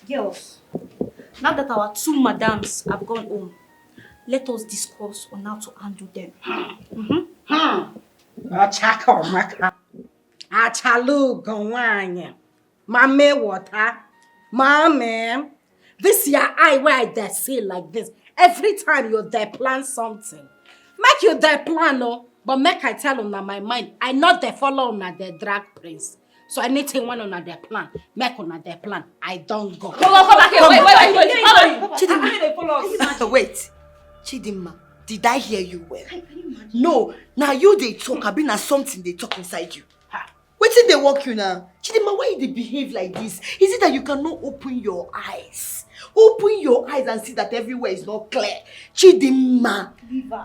Girls, now that our two madams have gone home, let us discuss on how to handle them. Mama, this your eye where I there say like this. Every time you there plan something. Make you there plan, no, but make I tell on my mind. I not there follow on the drag prince. So anything one on their plan, make on their plan. I don't go. Come back here. Wait, Chidma, did I hear you well? No, now you they talk, I been something they talk inside you. Wait till they walk you now. Chidma, why they behave like this? Is it that you cannot open your eyes? Open your eyes and see that everywhere is not clear. Chidma,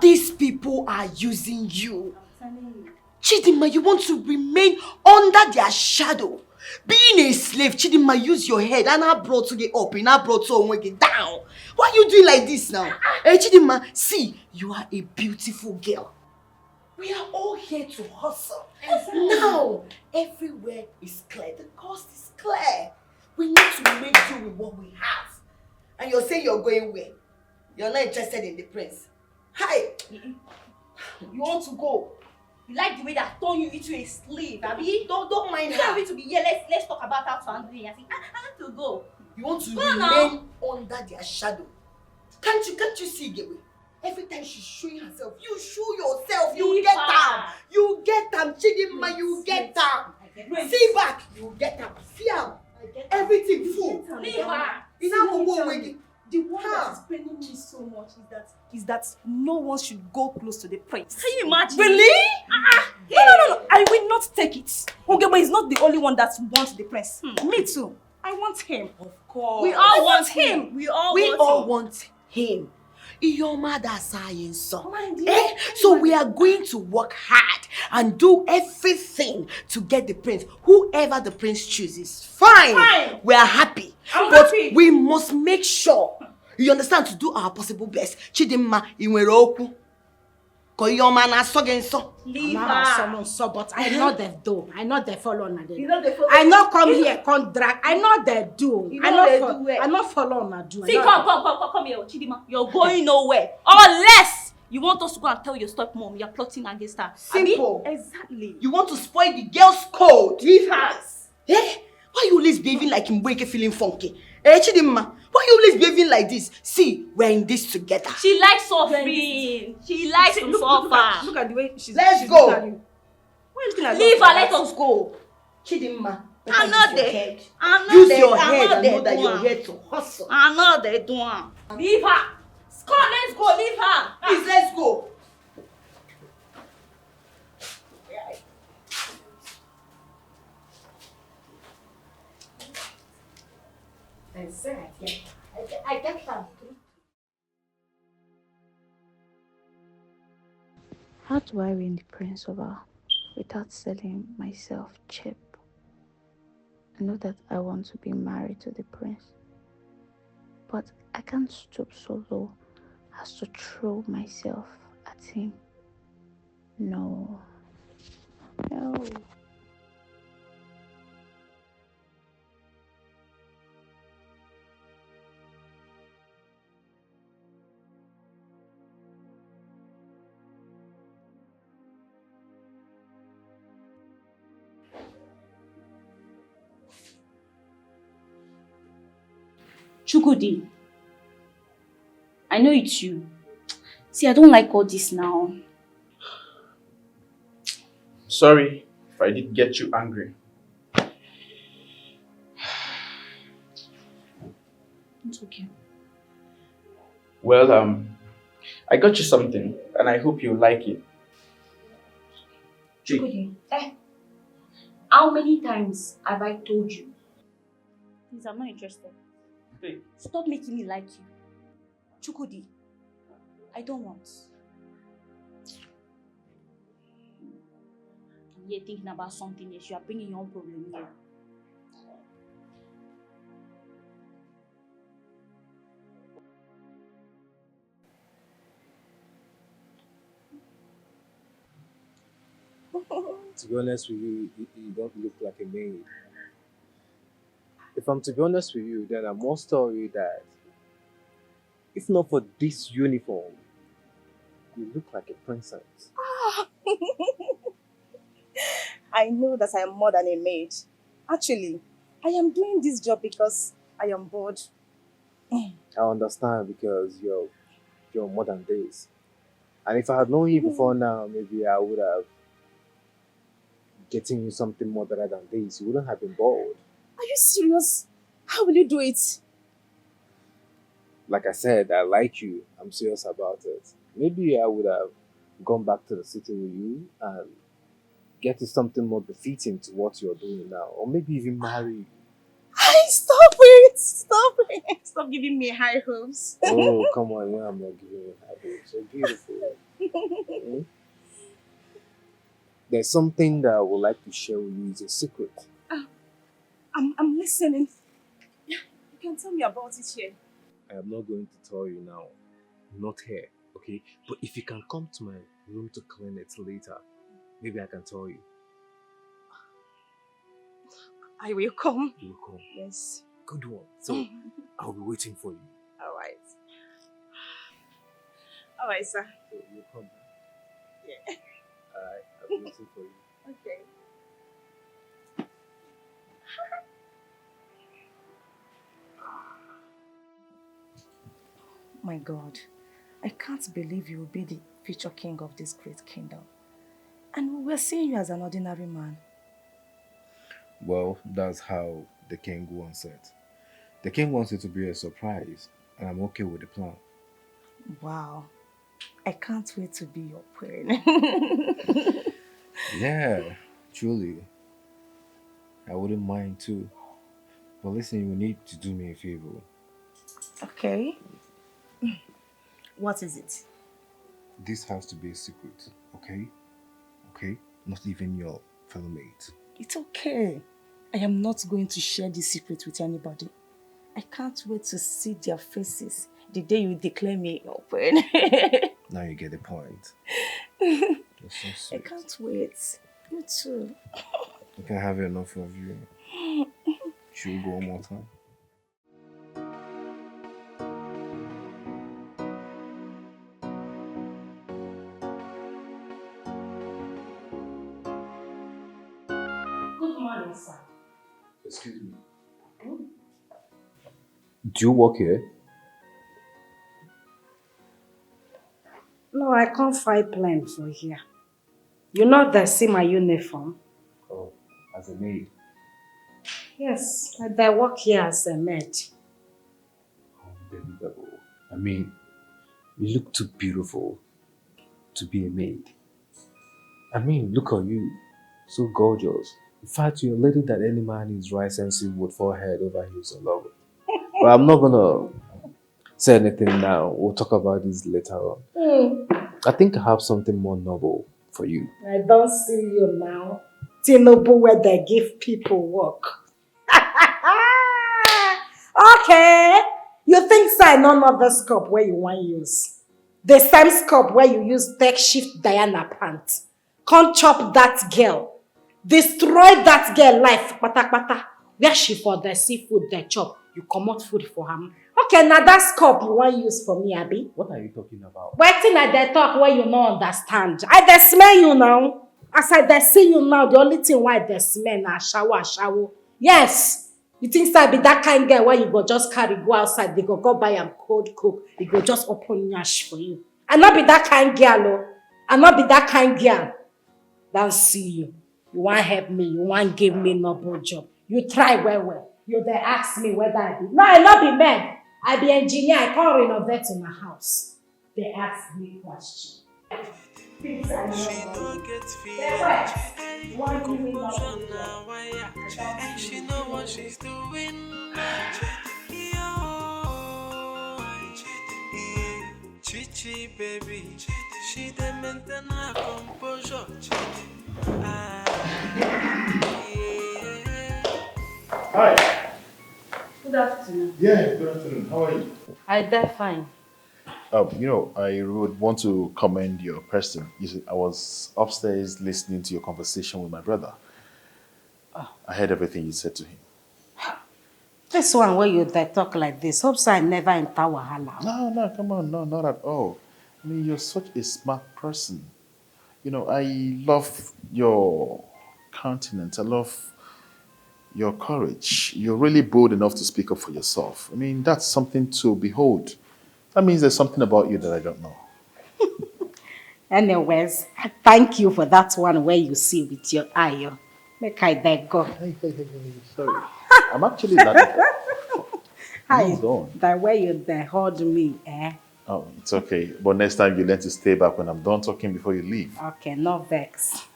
these people are using you. Chidma, you want to remain under their shadow. Being a slave, Chidma, use your head and I brought to get up and I brought to get down. Why are you doing like this now? Hey, Chidma, see, you are a beautiful girl. We are all here to hustle. Exactly. Now, everywhere is clear. The coast is clear. We need to make do with what we have. And you're saying you're going where? You're not interested in the prince. Hi! You want to go? You like the way that I turn you into a slave, Abby? Don't mind You don't her. need to be here. Let's talk about how to handle it. I think I have to go. You want to Go remain now. under their shadow. Can't you see, Gewe? Every time she's showing herself, you show yourself. You Leave get her. down. You get down, Chidima. You get down. See back. You get down. See her. Everything full. Leave her. The one that is paining me so much is that no one should go close to the prince. Can you imagine? Really? No. I will not take it. Ogebe is not the only one that wants the prince. Me too. I want him. Of course. We all want him. We all want him. Your mother's saying so. So we are going to work hard and do everything to get the prince. Whoever the prince chooses. Fine. We are happy. But we must make sure, you understand, to do our possible best. Chidima, Iweroku. Koyoma na so. Leave her. So, but I know they do. I know they follow on the I not come here, come drag. I know they do. I not follow on the do. See, come here, Chidima. You're going nowhere. Unless You want us to go and tell your stepmom you're plotting against her? Simple. Abi? Exactly. You want to spoil the girl's code. Leave her. Eh? Why you always behaving like Mbweke feeling funky? Eh, Chidma, why you always behaving like this? See, we're in this together. She likes suffering. She likes to suffer. Look at the way she's Let's she's go. looking at you. Why are you looking at Leave us her, like let that? us go. Chidma, I'm not there. I'm not use there. your I'm head not and there know that you're doing. here to hustle. I'm not there doing. Leave her. Come, let's go. Leave her. Please, let's go. Exactly. I get that. How do I win the prince over without selling myself cheap? I know that I want to be married to the prince, but I can't stoop so low as to throw myself at him. No. No. Chukudi, I know it's you. See, I don't like all this now. Sorry if I did get you angry. It's okay. Well, I got you something and I hope you like it. Chukudi, how many times have I told you? Please, I'm not interested. Hey. Stop making me like you. Chukudi, I don't want. I'm here thinking about something else. You are bringing your own problem here. To be honest with you, you don't look like a maid. If I'm to be honest with you, then I must tell you that if not for this uniform, you look like a princess. I know that I am more than a maid. Actually, I am doing this job because I am bored. I understand because you're more than this. And if I had known you before now, maybe I would have getting you something more better than this. You wouldn't have been bored. Are you serious? How will you do it? Like I said, I like you. I'm serious about it. Maybe I would have gone back to the city with you and get you something more befitting to what you're doing now. Or maybe even marry you. Stop it! Stop it! Stop giving me high hopes. Oh, come on. Yeah, I'm not giving you high hopes. So beautiful. There's something that I would like to share with you. It's a secret. I'm listening. You can tell me about it here. I am not going to tell you now. Not here, okay? But if you can come to my room to clean it later, maybe I can tell you. I will come. You will come? Yes. Good one. So, I'll be waiting for you. Alright. Alright, sir. So, you'll come? Yeah. Alright, I'll be waiting for you. Okay. My God, I can't believe you will be the future king of this great kingdom. And we were seeing you as an ordinary man. Well, that's how the king wants it. The king wants it to be a surprise, and I'm okay with the plan. Wow. I can't wait to be your queen. Yeah, truly. I wouldn't mind too. But listen, you need to do me a favor. Okay. What is it? This has to be a secret, okay? Okay? Not even your fellow mates. It's okay. I am not going to share this secret with anybody. I can't wait to see their faces the day you declare me your queen. Now you get the point. You're so sweet. I can't wait. You too. I can have enough of you. Should we go one more time? Excuse me. Do you work here? No, I can't find plan for here. You know they see my uniform? Oh, as a maid. Yes, I work here as a maid. Unbelievable. I mean, you look too beautiful to be a maid. I mean, look at you. So gorgeous. In fact, you're a lady that any man in his right senses would fall head over heels in love with. But I'm not gonna say anything now. We'll talk about this later on. I think I have something more noble for you. I don't see you now. Tinubu where they give people work. Okay. You think so I know not the scope where you want use? The same scope where you use tech shift Diana pants. Can't chop that girl. Destroy that girl life. Pata. Where she for the seafood they chop. You come out food for him. Okay, now that scope you want use for me, Abi. What are you talking about? Waiting at the talk where you no understand. I dey smell you now. As I dey see you now, the only thing why I dey smell na shower. Yes. You think so be that kind girl where you go just carry go outside, they go buy am cold cook, they go just open yash for you. I not be that kind girl, oh. I not be that kind girl. Don't see you. You want help me, you want give me noble job. You try well. You dey ask me whether I be. No, I not be man. I be engineer, I can't renovate in my house. They ask me question. Things I know. You want give me noble job. And she know what she's doing. Chichi baby, she dey maintain her composure. Hi. Good afternoon. Yeah, good afternoon. How are you? I dey fine. I would want to commend your person. You see, I was upstairs listening to your conversation with my brother. I heard everything you said to him. This one where you dey talk like this, hope so I never enter wahala. No, come on, no, not at all. I mean, you're such a smart person. I love your countenance. I love your courage. You're really bold enough to speak up for yourself. I mean, that's something to behold. That means there's something about you that I don't know. Anyways, thank you for that one where you see with your eye. Make I there go. Hey, sorry. I'm actually not. Hi, Hold on. that way you there hold me, eh? Oh, it's okay. But next time you learn to stay back when I'm done talking before you leave. Okay, no vex.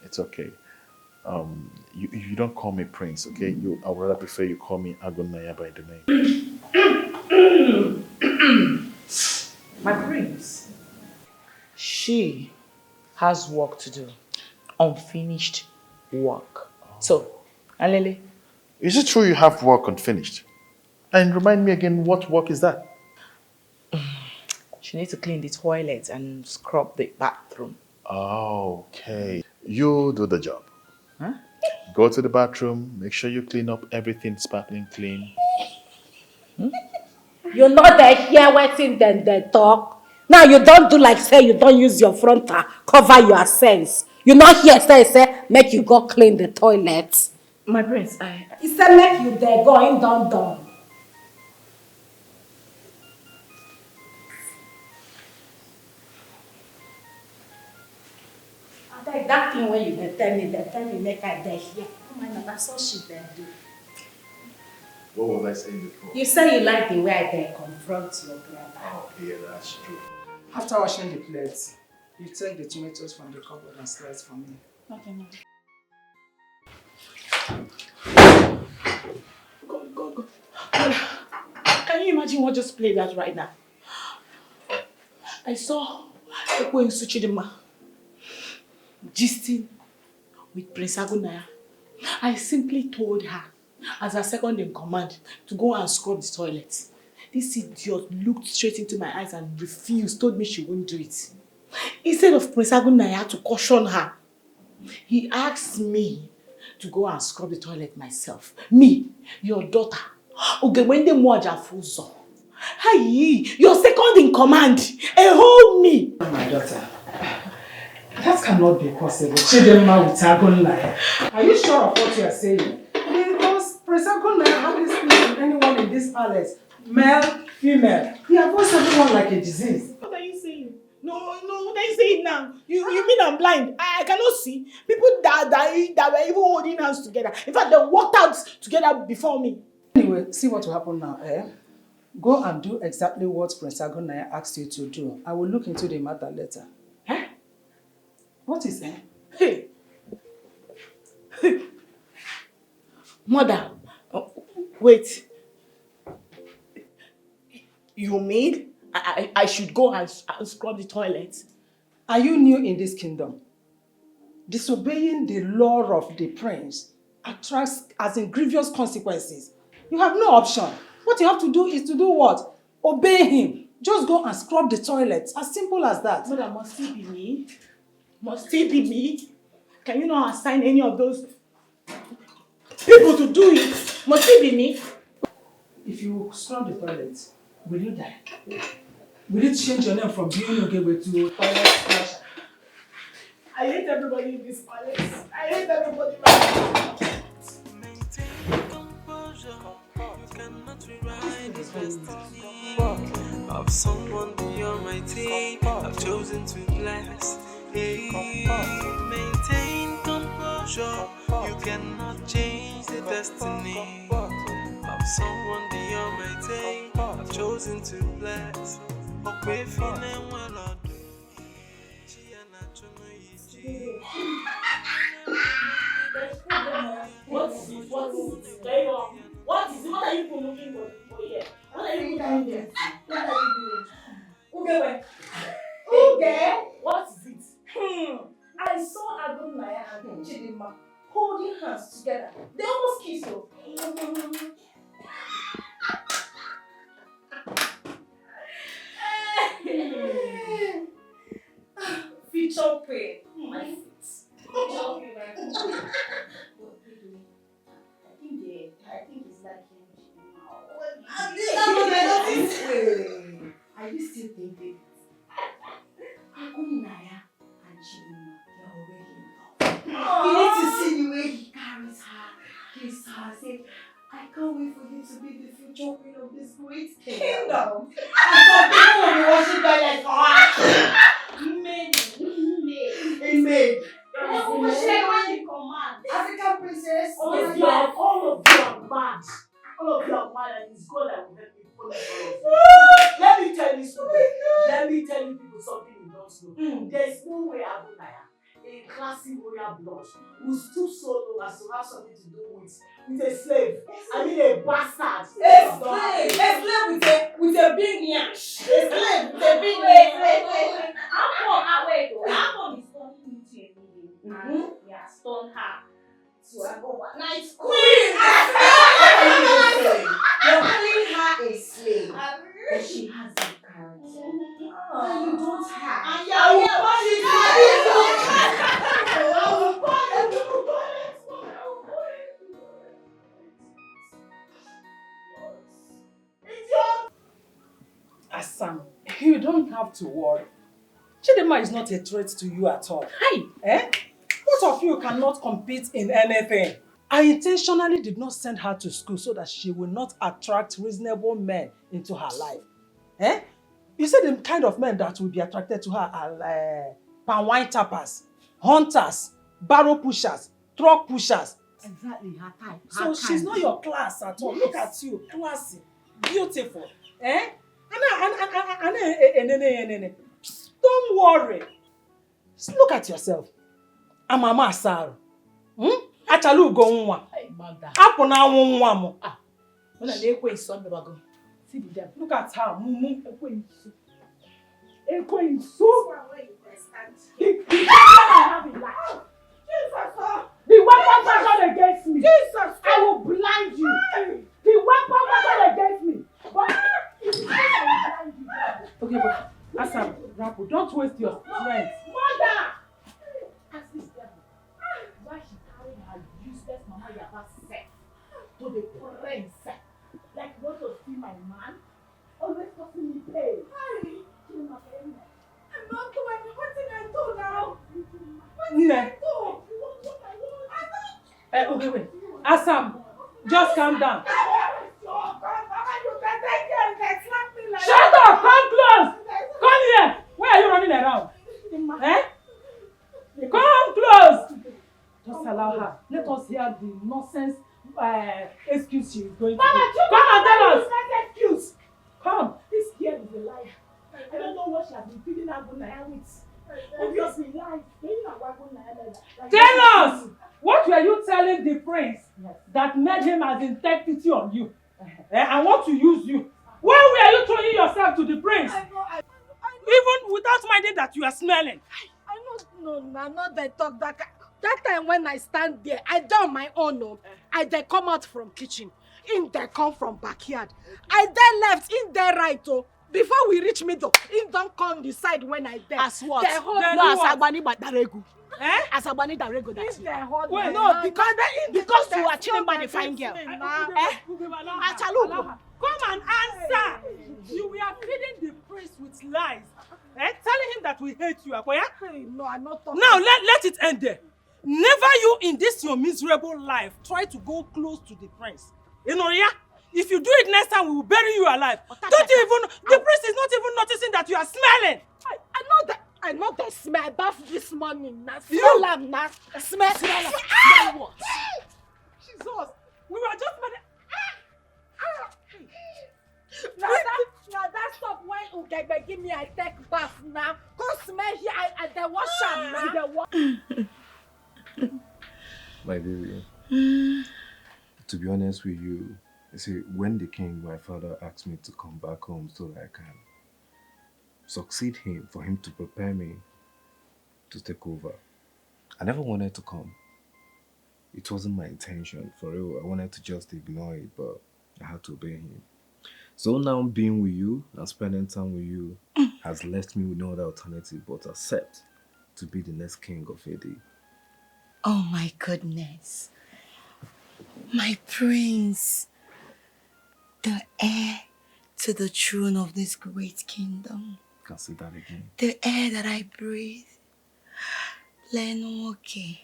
It's okay. You don't call me Prince, okay? I would rather prefer you call me Agona by the name. My prince, she has work to do. Unfinished work. So, Alele. Is it true you have work unfinished? And remind me again, what work is that? She needs to clean the toilet and scrub the bathroom. Okay. You do the job. Huh? Go to the bathroom, make sure you clean up everything sparkling clean. You know they hear waiting then they talk. Now you don't do like say you don't use your frontal, cover your sense. You not hear say make you go clean the toilet. My prince, He said make you there go in done. That thing when you tell me make I there here. Oh my God, that's all she there do. What was I saying before? You say you like the way I there confront your brother. Oh, yeah, that's true. After washing the plates, you take the tomatoes from the cupboard and slice for me. Okay, no. Go. Can you imagine what just played out right now? I saw Ekwe in Chidma gisting with Prince Agona. I simply told her, as her second in command, to go and scrub the toilet. This idiot looked straight into my eyes and refused, told me she wouldn't do it. Instead of Prince Agona to caution her, he asked me to go and scrub the toilet myself. Me, your daughter, Ogene Moajafuzo. Hey, your second in command, hold me. My daughter, that cannot be possible. Chidma with Agona. Are you sure of what you are saying? Because Prince Agona hardly speaks to anyone in this palace. Male, female. He avoids everyone like a disease. What are you saying? No, what are you saying now? You mean I'm blind? I cannot see. People that were even holding hands together. In fact, they walked out together before me. Anyway, see what will happen now, eh? Go and do exactly what Prince Agona asked you to do. I will look into the matter later. Huh? What is it? Hey. Mother, wait. You mean I should go and scrub the toilet? Are you new in this kingdom? Disobeying the law of the prince attracts as in grievous consequences. You have no option. What you have to do is to do what? Obey him. Just go and scrub the toilet. As simple as that. Mother, must it be me? Must it be me? Can you not assign any of those people to do it? Must it be me? If you scrub the toilet, will you die? Will you change your name from being Ogewe to toilet flusher? I hate everybody in this palace. I hate everybody. Of someone beyond my team, I've chosen to bless. Hey, maintain composure. You cannot change the destiny of someone beyond my team. I've chosen to bless. Okay, feeling well, I do. What is it? What is it? What is it? What are you looking for here? What are you doing here? What are you doing? Uge, what is it? I saw Agona and Chidma holding hands together. They almost kissed you. Feature pain. My feet. I think it's like him. I used to think it. Agona and Chidma, they're already in love. You need to see the way he carries her, kiss her, say, I can't wait for you to be the future queen of this great kingdom. And some people will be watching that like, Maid. African princess. All of you are mad. All of you are mad, and it's God that will help me punish all of you. Let me tell you something. Let me tell you people something you don't know. There is no way Agona, a classic royal blood, who stood so low as to have something to do with a slave. I mean a bastard. A slave with a big yash. A slave with a big yash. Wait. Amon is turning me to a meeting and he has turned her to an overnight queen. You're calling her a slave, but she has a character. And you don't have. And I will punish you. Assam, you don't have to worry. Chidma is not a threat to you at all. Hi. Both of you cannot compete in anything. I intentionally did not send her to school so that she will not attract reasonable men into her life. You see the kind of men that will be attracted to her are palm wine tappers, hunters, barrow pushers, truck pushers. Exactly, her type. So she's not your class at all. Look at you, classy, beautiful. Don't worry. Just look at yourself. I'm Mama Asaro. Achalu go nwa. Apu na anwu nwa mo. Look at her. Mumu ekwensu. The weapon fashioned against me. Jesus, I will blind you. The weapon fashioned against me. Okay, but Asam, Rapo, don't waste your strength. Mother! Ask this devil why she carried her useless mama Yaba self to the prince. Like what to see my man? Always causing me pain. I'm not doing what thing I do now. What did I do? You want what I want? Okay, wait. Asam, Just calm down. Shut Shut up! Come close! Come here! Where are you running around? Eh? Come close! Just allow her. Let us hear the nonsense excuse she is going to give. Come and tell us! Excuse. Come! This girl is a liar. I don't know what she has been feeding Agona with. Obviously, lies. Tell us! What were you telling the prince that made him as integrity on you? And want to use you? Why were you throwing yourself to the prince? Even without minding that you are smelling. No, not they talk that. That time when I stand there, I done my own. No. I they come out from kitchen. In they come from backyard. I then left. In they right. Oh. Before we reach middle, in don't come the side when I there. As what? They hold No, as Agbani Daregu. Eh? As Agbani Daregu, that's They hold well, me. no, because they you are Chidma the fine girl. Achalugo, come and answer. You were feeding the prince with lies. Telling him that we hate you, Akoya. No, I'm not talking. Now let it end there. Never you in this your miserable life try to go close to the prince. You know, yeah? If you do it next time, we will bury you alive. Don't you even, the prince is not even noticing that you are smelling. I know that smell bath this morning. Now You- smell am now. Smell what? Jesus, we were just Now that stop when Ugegbe give me I take bath now. Go smell here. I they wash am now. My baby, to be honest with you, see, when the king, my father, asked me to come back home so that I can succeed him, for him to prepare me to take over, I never wanted to come. It wasn't my intention, for real. I wanted to just ignore it, but I had to obey him. So now being with you and spending time with you has left me with no other alternative but accept to be the next king of AD. Oh my goodness. My prince. The heir to the throne of this great kingdom. Can say that again. The air that I breathe. Lenoke,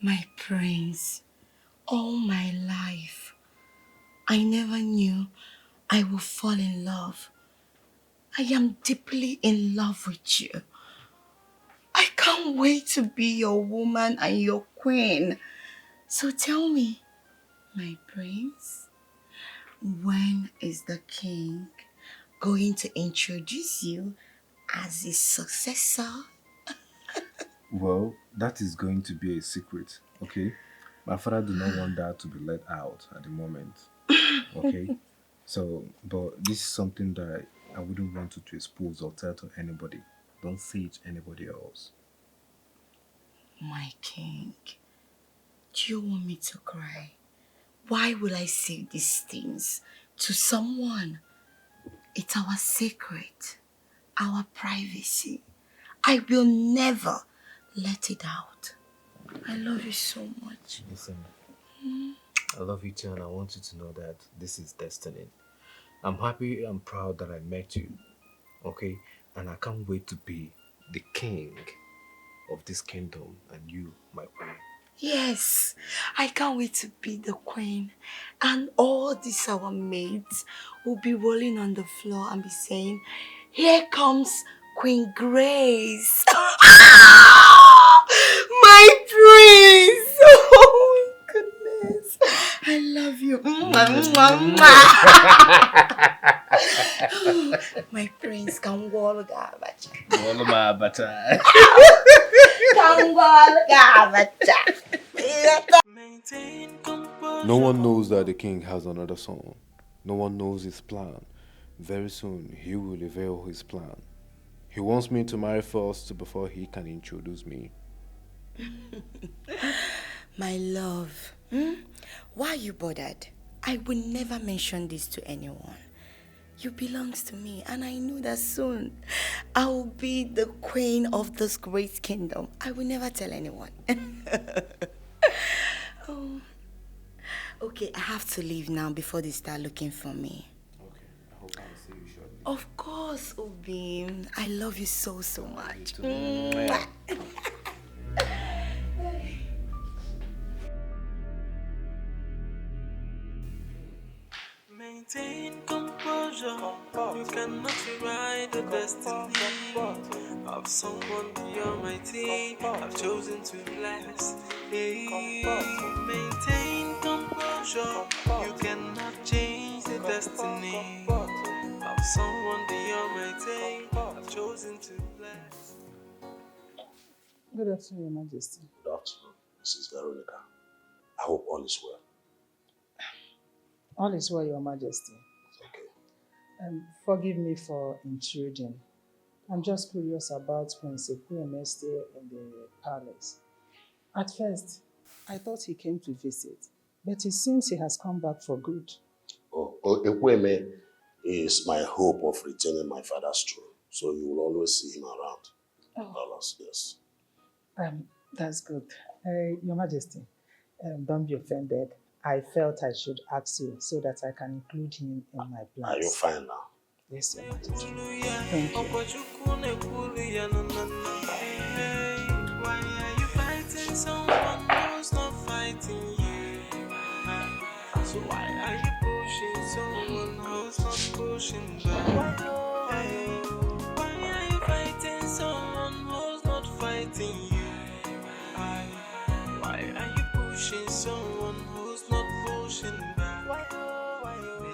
my prince. All my life, I never knew I would fall in love. I am deeply in love with you. I can't wait to be your woman and your queen. So tell me, my prince, when is the king going to introduce you as his successor? Well, that is going to be a secret, okay? My father do not want that to be let out at the moment, okay? So, but this is something that I wouldn't want to expose or tell to anybody. Don't say it to anybody else. My king, do you want me to cry? Why will I say these things to someone? It's our secret, our privacy. I will never let it out. I love you so much. Listen, I love you too, and I want you to know that this is destiny. I'm happy and proud that I met you, okay? And I can't wait to be the king of this kingdom and you, my queen. Yes, I can't wait to be the queen. And all these our maids will be rolling on the floor and be saying, "Here comes Queen Grace." My prince! Oh my goodness. I love you. My prince, Kangol Gabacha. No one knows that the king has another son. No one knows his plan. Very soon, he will reveal his plan. He wants me to marry first before he can introduce me. My love, why are you bothered? I will never mention this to anyone. You belong to me, and I know that soon I will be the queen of this great kingdom. I will never tell anyone. Oh. Okay, I have to leave now before they start looking for me. Okay, I hope I'll see you shortly. Of course, Obi. I love you so, so much. Maintain composure. You cannot rewrite the destiny of someone the Almighty. I've chosen to bless. Hey, maintain composure. You cannot change the destiny of someone the Almighty. I've chosen to bless. Good afternoon, Your Majesty. Good afternoon, Mrs. Veronica. I hope all is well. All is well, Your Majesty. Okay. Forgive me for intruding. I'm just curious about Prince Ekueme's stay in the palace. At first, I thought he came to visit, but it seems he has come back for good. Ekweme is my hope of retaining my father's throne, so you will always see him around. Palace, yes. That's good. Your Majesty, don't be offended. I felt I should ask you so that I can include him in my plans. Are you fine now? Yes, Your Majesty. Thank you. Why are you fighting someone who's not fighting you? So why are you pushing someone who's not pushing back? Why are you fighting someone who's not fighting you? Why are you pushing someone who's not pushing back?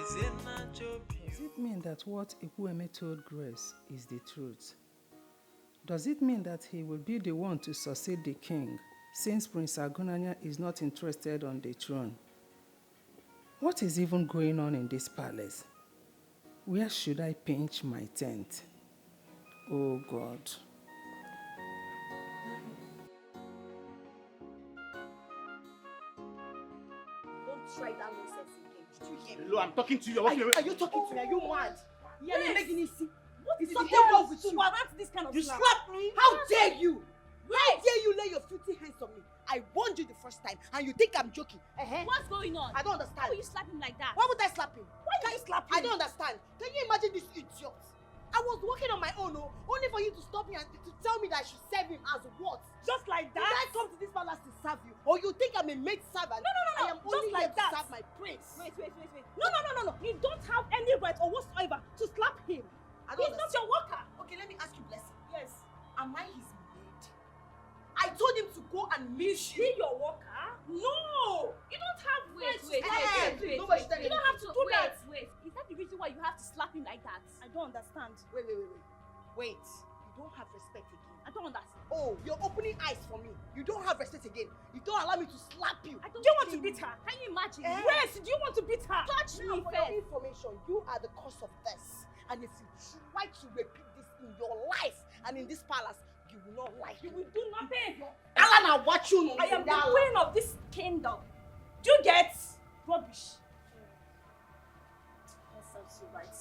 Is it not your view? Does it mean that what Ekueme told Grace is the truth? Does it mean that he will be the one to succeed the king, since Prince Agona is not interested on the throne? What is even going on in this palace? Where should I pitch my tent? Oh God. Don't try that nonsense again. Did you hear me? Hello, I'm talking to you. Are you talking to me? Are you mad? Yes. What is something it wrong with to you? warrant this kind of You slap? slapped me? How dare you? How dare you lay your filthy hands on me? I warned you the first time and you think I'm joking. What's going on? I don't understand. Why will you slap him like that? Why would I slap him? Why did you slap him? I don't understand. Can you imagine this idiot? I was walking on my own, only for you to stop me and to tell me that I should serve him as what? Just like that? Did I come to this palace to serve you? Or you think I'm a maid servant? No. I am only Just like here to that. serve my prince. Wait. No. You don't have any right or whatsoever to slap him. He's not your worker. Okay, let me ask you, Blessing. Yes. Am I his maid? I told him to go and meet you. Is he your worker? No. You don't have Wait. Nobody you don't have to do that. Wait. Is that the reason why you have to slap him like that? I don't understand. Wait. You don't have respect again. I don't understand. Oh, you're opening eyes for me. You don't have respect again. You don't allow me to slap you. Do you want to beat her? Can you imagine? Yes, do you want to beat her? Touch me For first. your information, you are the cause of this. And if you try to repeat this in your life and in this palace, you will not like it. You will do nothing. Alana, watch you. I am the queen of this kingdom. Do you get rubbish? That sounds so right.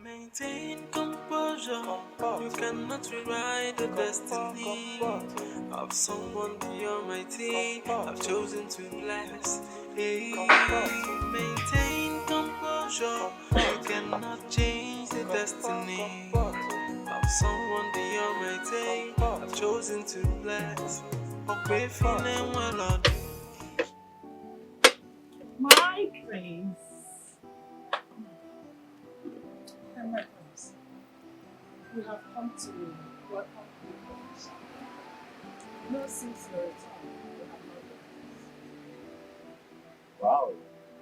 Maintain composure. You cannot rewrite the destiny of someone the Almighty. I've chosen to bless. Hey, maintain composure. You cannot change the destiny of someone the Almighty. I've chosen to bless. Okay, feeling well. My praise. And my praise. We have come to welcome you. No, since your return, we have not done this. Wow,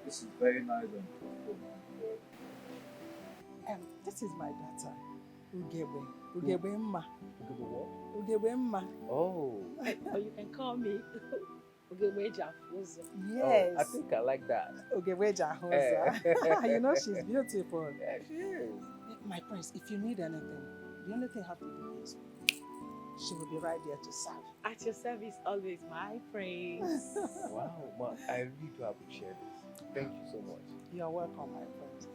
this is very nice and thoughtful. This is my daughter, Ugebe. Ugebe Mma. Ugebe what? Ugebe Mma. Oh. Or you can call me Ugebe Jafuzo. Yes. Oh, I think I like that. Ugebe Jafuzo. You know she's beautiful. Yeah, she is. My prince, if you need anything, the only thing you have to do is she will be right there to serve. At your service, always my praise. Wow, man, I really do appreciate this. Thank you so much. You are welcome, my prince.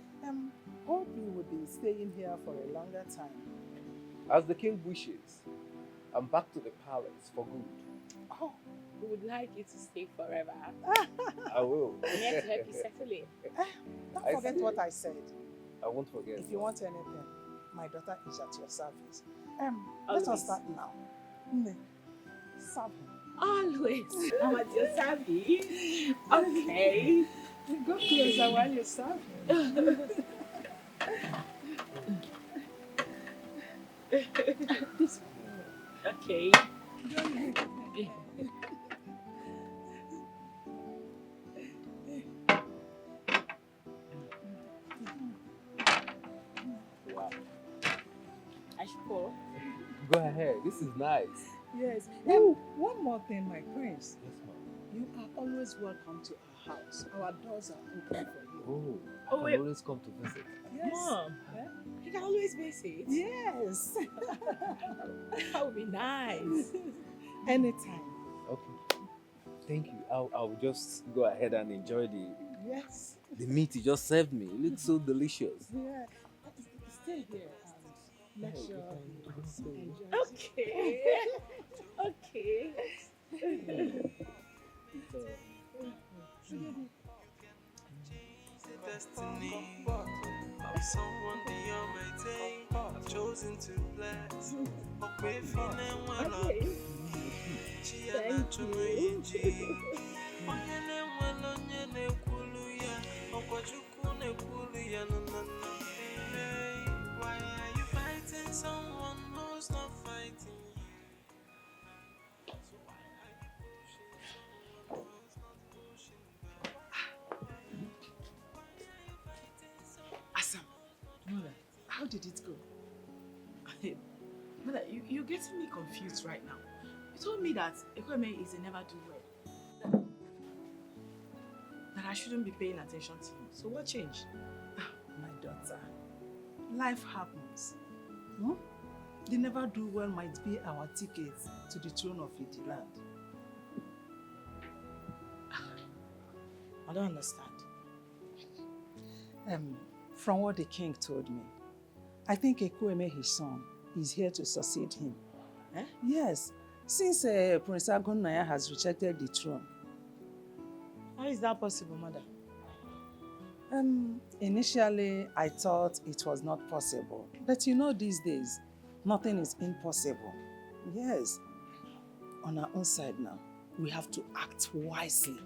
Hope you will be staying here for a longer time. As the king wishes, I'm back to the palace for good. Oh, we would like you to stay forever. I will. I'm here to help you settle it. Don't forget what I said. I won't forget. If you want anything, my daughter is at your service. Let Always. us start now. Serve him. Always. I'm at your service. Okay. Go closer while you serve. This okay. Wow. I should pour. Go ahead. This is nice. Yes. One more thing, my prince. Yes, ma'am. You are always welcome to our house. Our doors are open for you. Oh, I can always come to visit. Yes. Mom, you can always visit. Yes. That would be nice. Anytime. Okay. Thank you. I'll just go ahead and enjoy Yes. the meat you just served me. It looks so delicious. Yeah. Stay here and make sure you enjoy. Okay. Okay. Destiny of someone beyond my day. I've chosen to bless. Okay, feeling well up. Thank you. Why are you fighting someone who's not fighting you? So why are you pushing someone who's not pushing back? Asam, Mother, how did it go? Mother, you're getting me confused right now. You told me that Ekweme is a never-do-well. That I shouldn't be paying attention to him. So what changed? My daughter, life happens. The never do well might be our ticket to the throne of the land. I don't understand. From what the king told me, I think Ekweme, his son, is here to succeed him. Eh? Yes, since Prince Agona has rejected the throne. How is that possible, Mother? Initially, I thought it was not possible. But you know these days, nothing is impossible. Yes. On our own side now, we have to act wisely.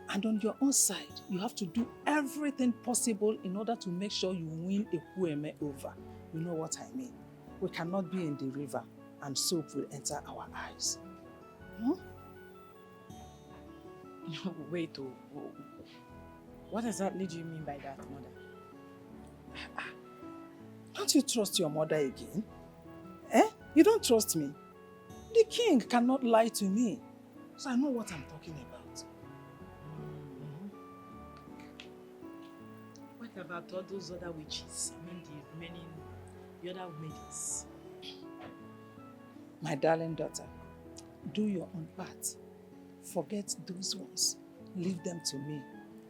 And on your own side, you have to do everything possible in order to make sure you win Ekweme over. You know what I mean? We cannot be in the river and soap will enter our eyes. Wait, what exactly do you mean by that, Mother? Don't you trust your mother again? You don't trust me? The king cannot lie to me. So I know what I'm talking about. What about all those other witches? I mean, the other maids. My darling daughter, do your own part. Forget those ones. Leave them to me.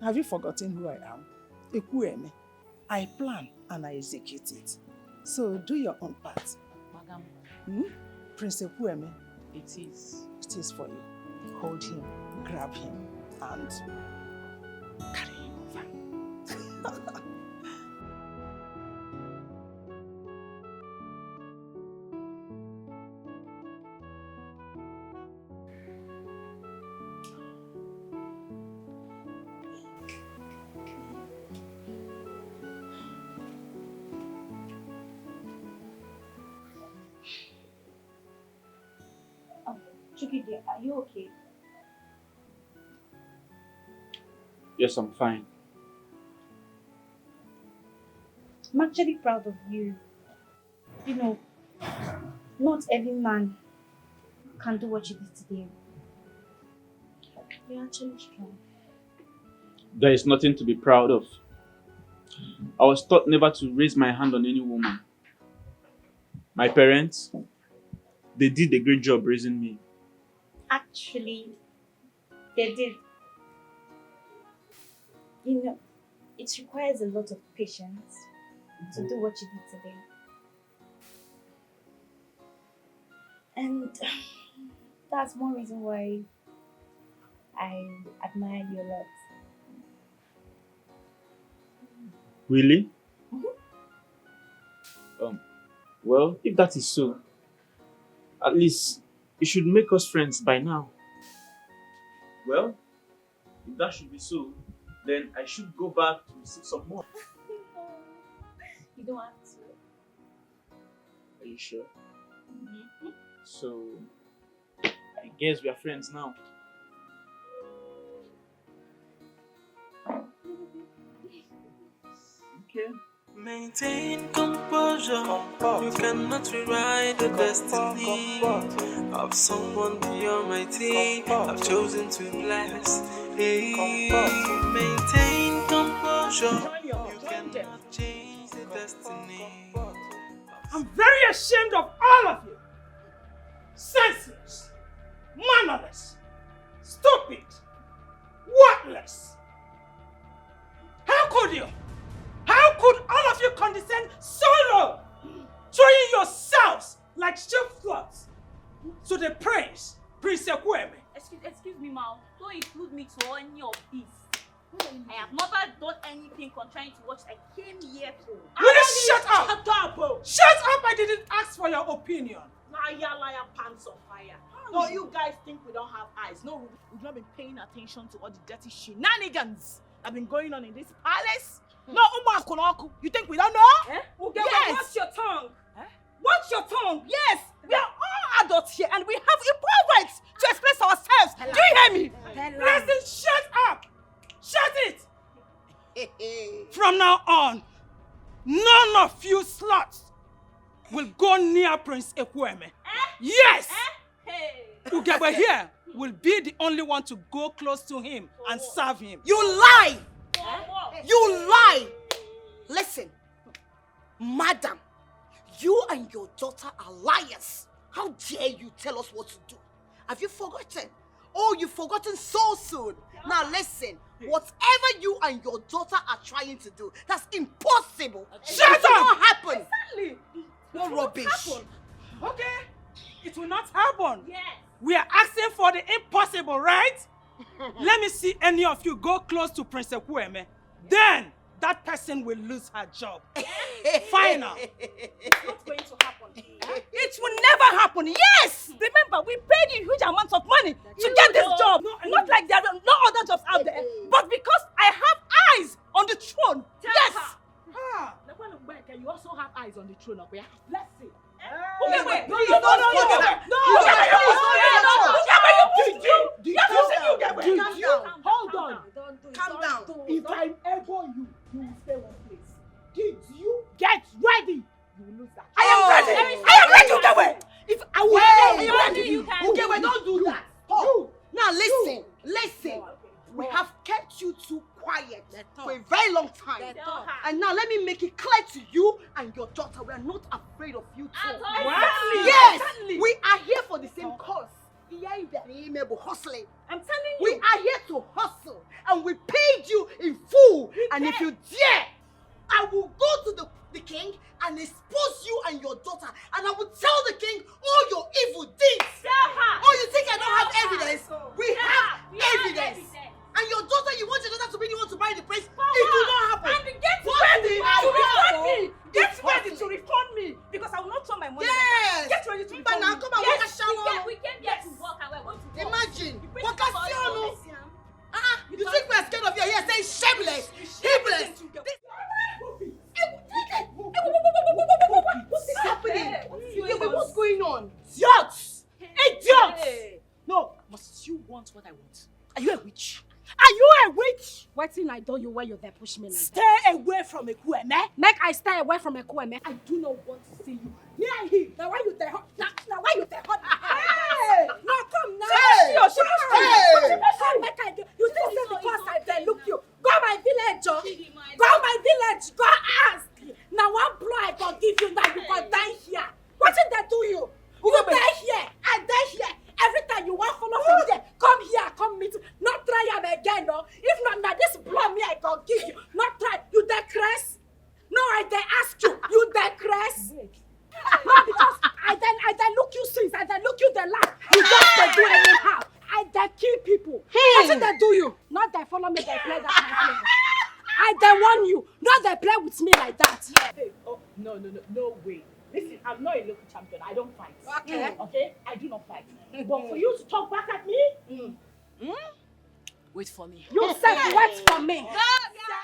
Have you forgotten who I am? Ekweme. I plan and I execute it. So do your own part. Madam. Prince Ekweme. It is. It is for you. Hold him, grab him, and carry him over. Chukide, are you okay? Yes, I'm fine. I'm actually proud of you. You know, not every man can do what you did today. You're actually strong. There is nothing to be proud of. I was taught never to raise my hand on any woman. My parents, they did a great job raising me. Actually, they did. You know, it requires a lot of patience to do what you did today. And that's one reason why I admire you a lot. Really? Well, if that is so, at least it should make us friends by now. Well, if that should be so, then I should go back to receive some more. You don't have to. Are you sure? So, I guess we are friends now. Okay. Maintain composure. You cannot rewrite the destiny of someone beyond my team. I've chosen to bless. Hey, maintain composure. You cannot change the destiny. I'm very ashamed of all of you. Senseless, mannerless, stupid, worthless. How could you? How could all of you condescend so low, throwing yourselves like sheepdogs to the prince, Prince Ekweme? Excuse me, Mal. Don't include me to any of this. I have never done anything contrary to what I came here for. Will you shut up? Shut up! Shut up! I didn't ask for your opinion. Liar, pants on fire. No, you guys think we don't have eyes. No, we've not been paying attention to all the dirty shenanigans that have been going on in this palace. No, you think we don't know? Yes. Watch your tongue. Watch your tongue. Yes, we are all adults here and we have equal rights to express ourselves. Do you hear me? Listen, shut up! Shut it! From now on, none of you sluts will go near Prince Ekweme. Yes! Ugebe here will be the only one to go close to him and serve him. You lie! You lie! Listen, madam, you and your daughter are liars. How dare you tell us what to do? Have you forgotten? Oh, you've forgotten so soon. Now listen, whatever you and your daughter are trying to do, that's impossible. Shut up! It will not happen. Exactly. What rubbish. Okay, it will not happen. Yes. We are asking for the impossible, right? Let me see any of you go close to Prince Ekweme. Then that person will lose her job. Final. It's not going to happen. It will never happen. Yes! Remember, we paid you huge amounts of money to get this job. Not like there are no other jobs out there. But because I have eyes on the throne. Yes! You also have eyes on the throne up here. Let's see. Wait. No. Hold on. Calm down. If I ever you will stay one place. Did you get ready? You will lose that. I am ready, Ugewe. If I will Ugewe, don't do that. Now listen. We have kept you too quiet for a very long time. And now let me make it clear to you and your daughter, we are not afraid of you too. Yes, we are here for the same cause. Hustling. I'm telling you. We are here to hustle and we paid you in full. And if you dare, I will go to the king and expose you and your daughter, and I will tell the king all your evil deeds. Oh, you think I don't have evidence? We have evidence. And your daughter, you want your daughter to be the one to marry the prince? It will not happen. And get ready to refund me. Get ready to refund me because I will not throw my money. Yes. Get ready to refund me. Now come on, Yes, we came here to work and we're going to work. Imagine. You think we're scared of you? Yes, say shameless, heedless. What's happening? What's going on? Idiots! No, must you want what I want? Are you a witch? Are you a witch? What thing I do you where you there push me like Stay away from Ekweme. Make I stay away from Ekweme. I do not want to see you near him. Now why you there? Now why you there? Hey! No, come now. Hey! You think say because I there look you? Go my village, oh. Go my village. Go ask. Now one blow I go give you now you go die here. What did they do you? You die here. I die here. Every time you want follow from there, come here, come meet. Not try am again, no. If not, now this blow me I go give you. Not try. You there crest? No, I there ask you. You there crest? No, because I then look you since I then look you the last. You just do anyhow. I there kill people. What did they do you? Not they follow me, they play that kind of I then warn you. Not they play with me like that. Hey, oh, no way. Listen, I'm not a local champion. I don't fight. Okay. Okay? I do not fight. But for you to talk back at me, Wait for me. you said wait for me.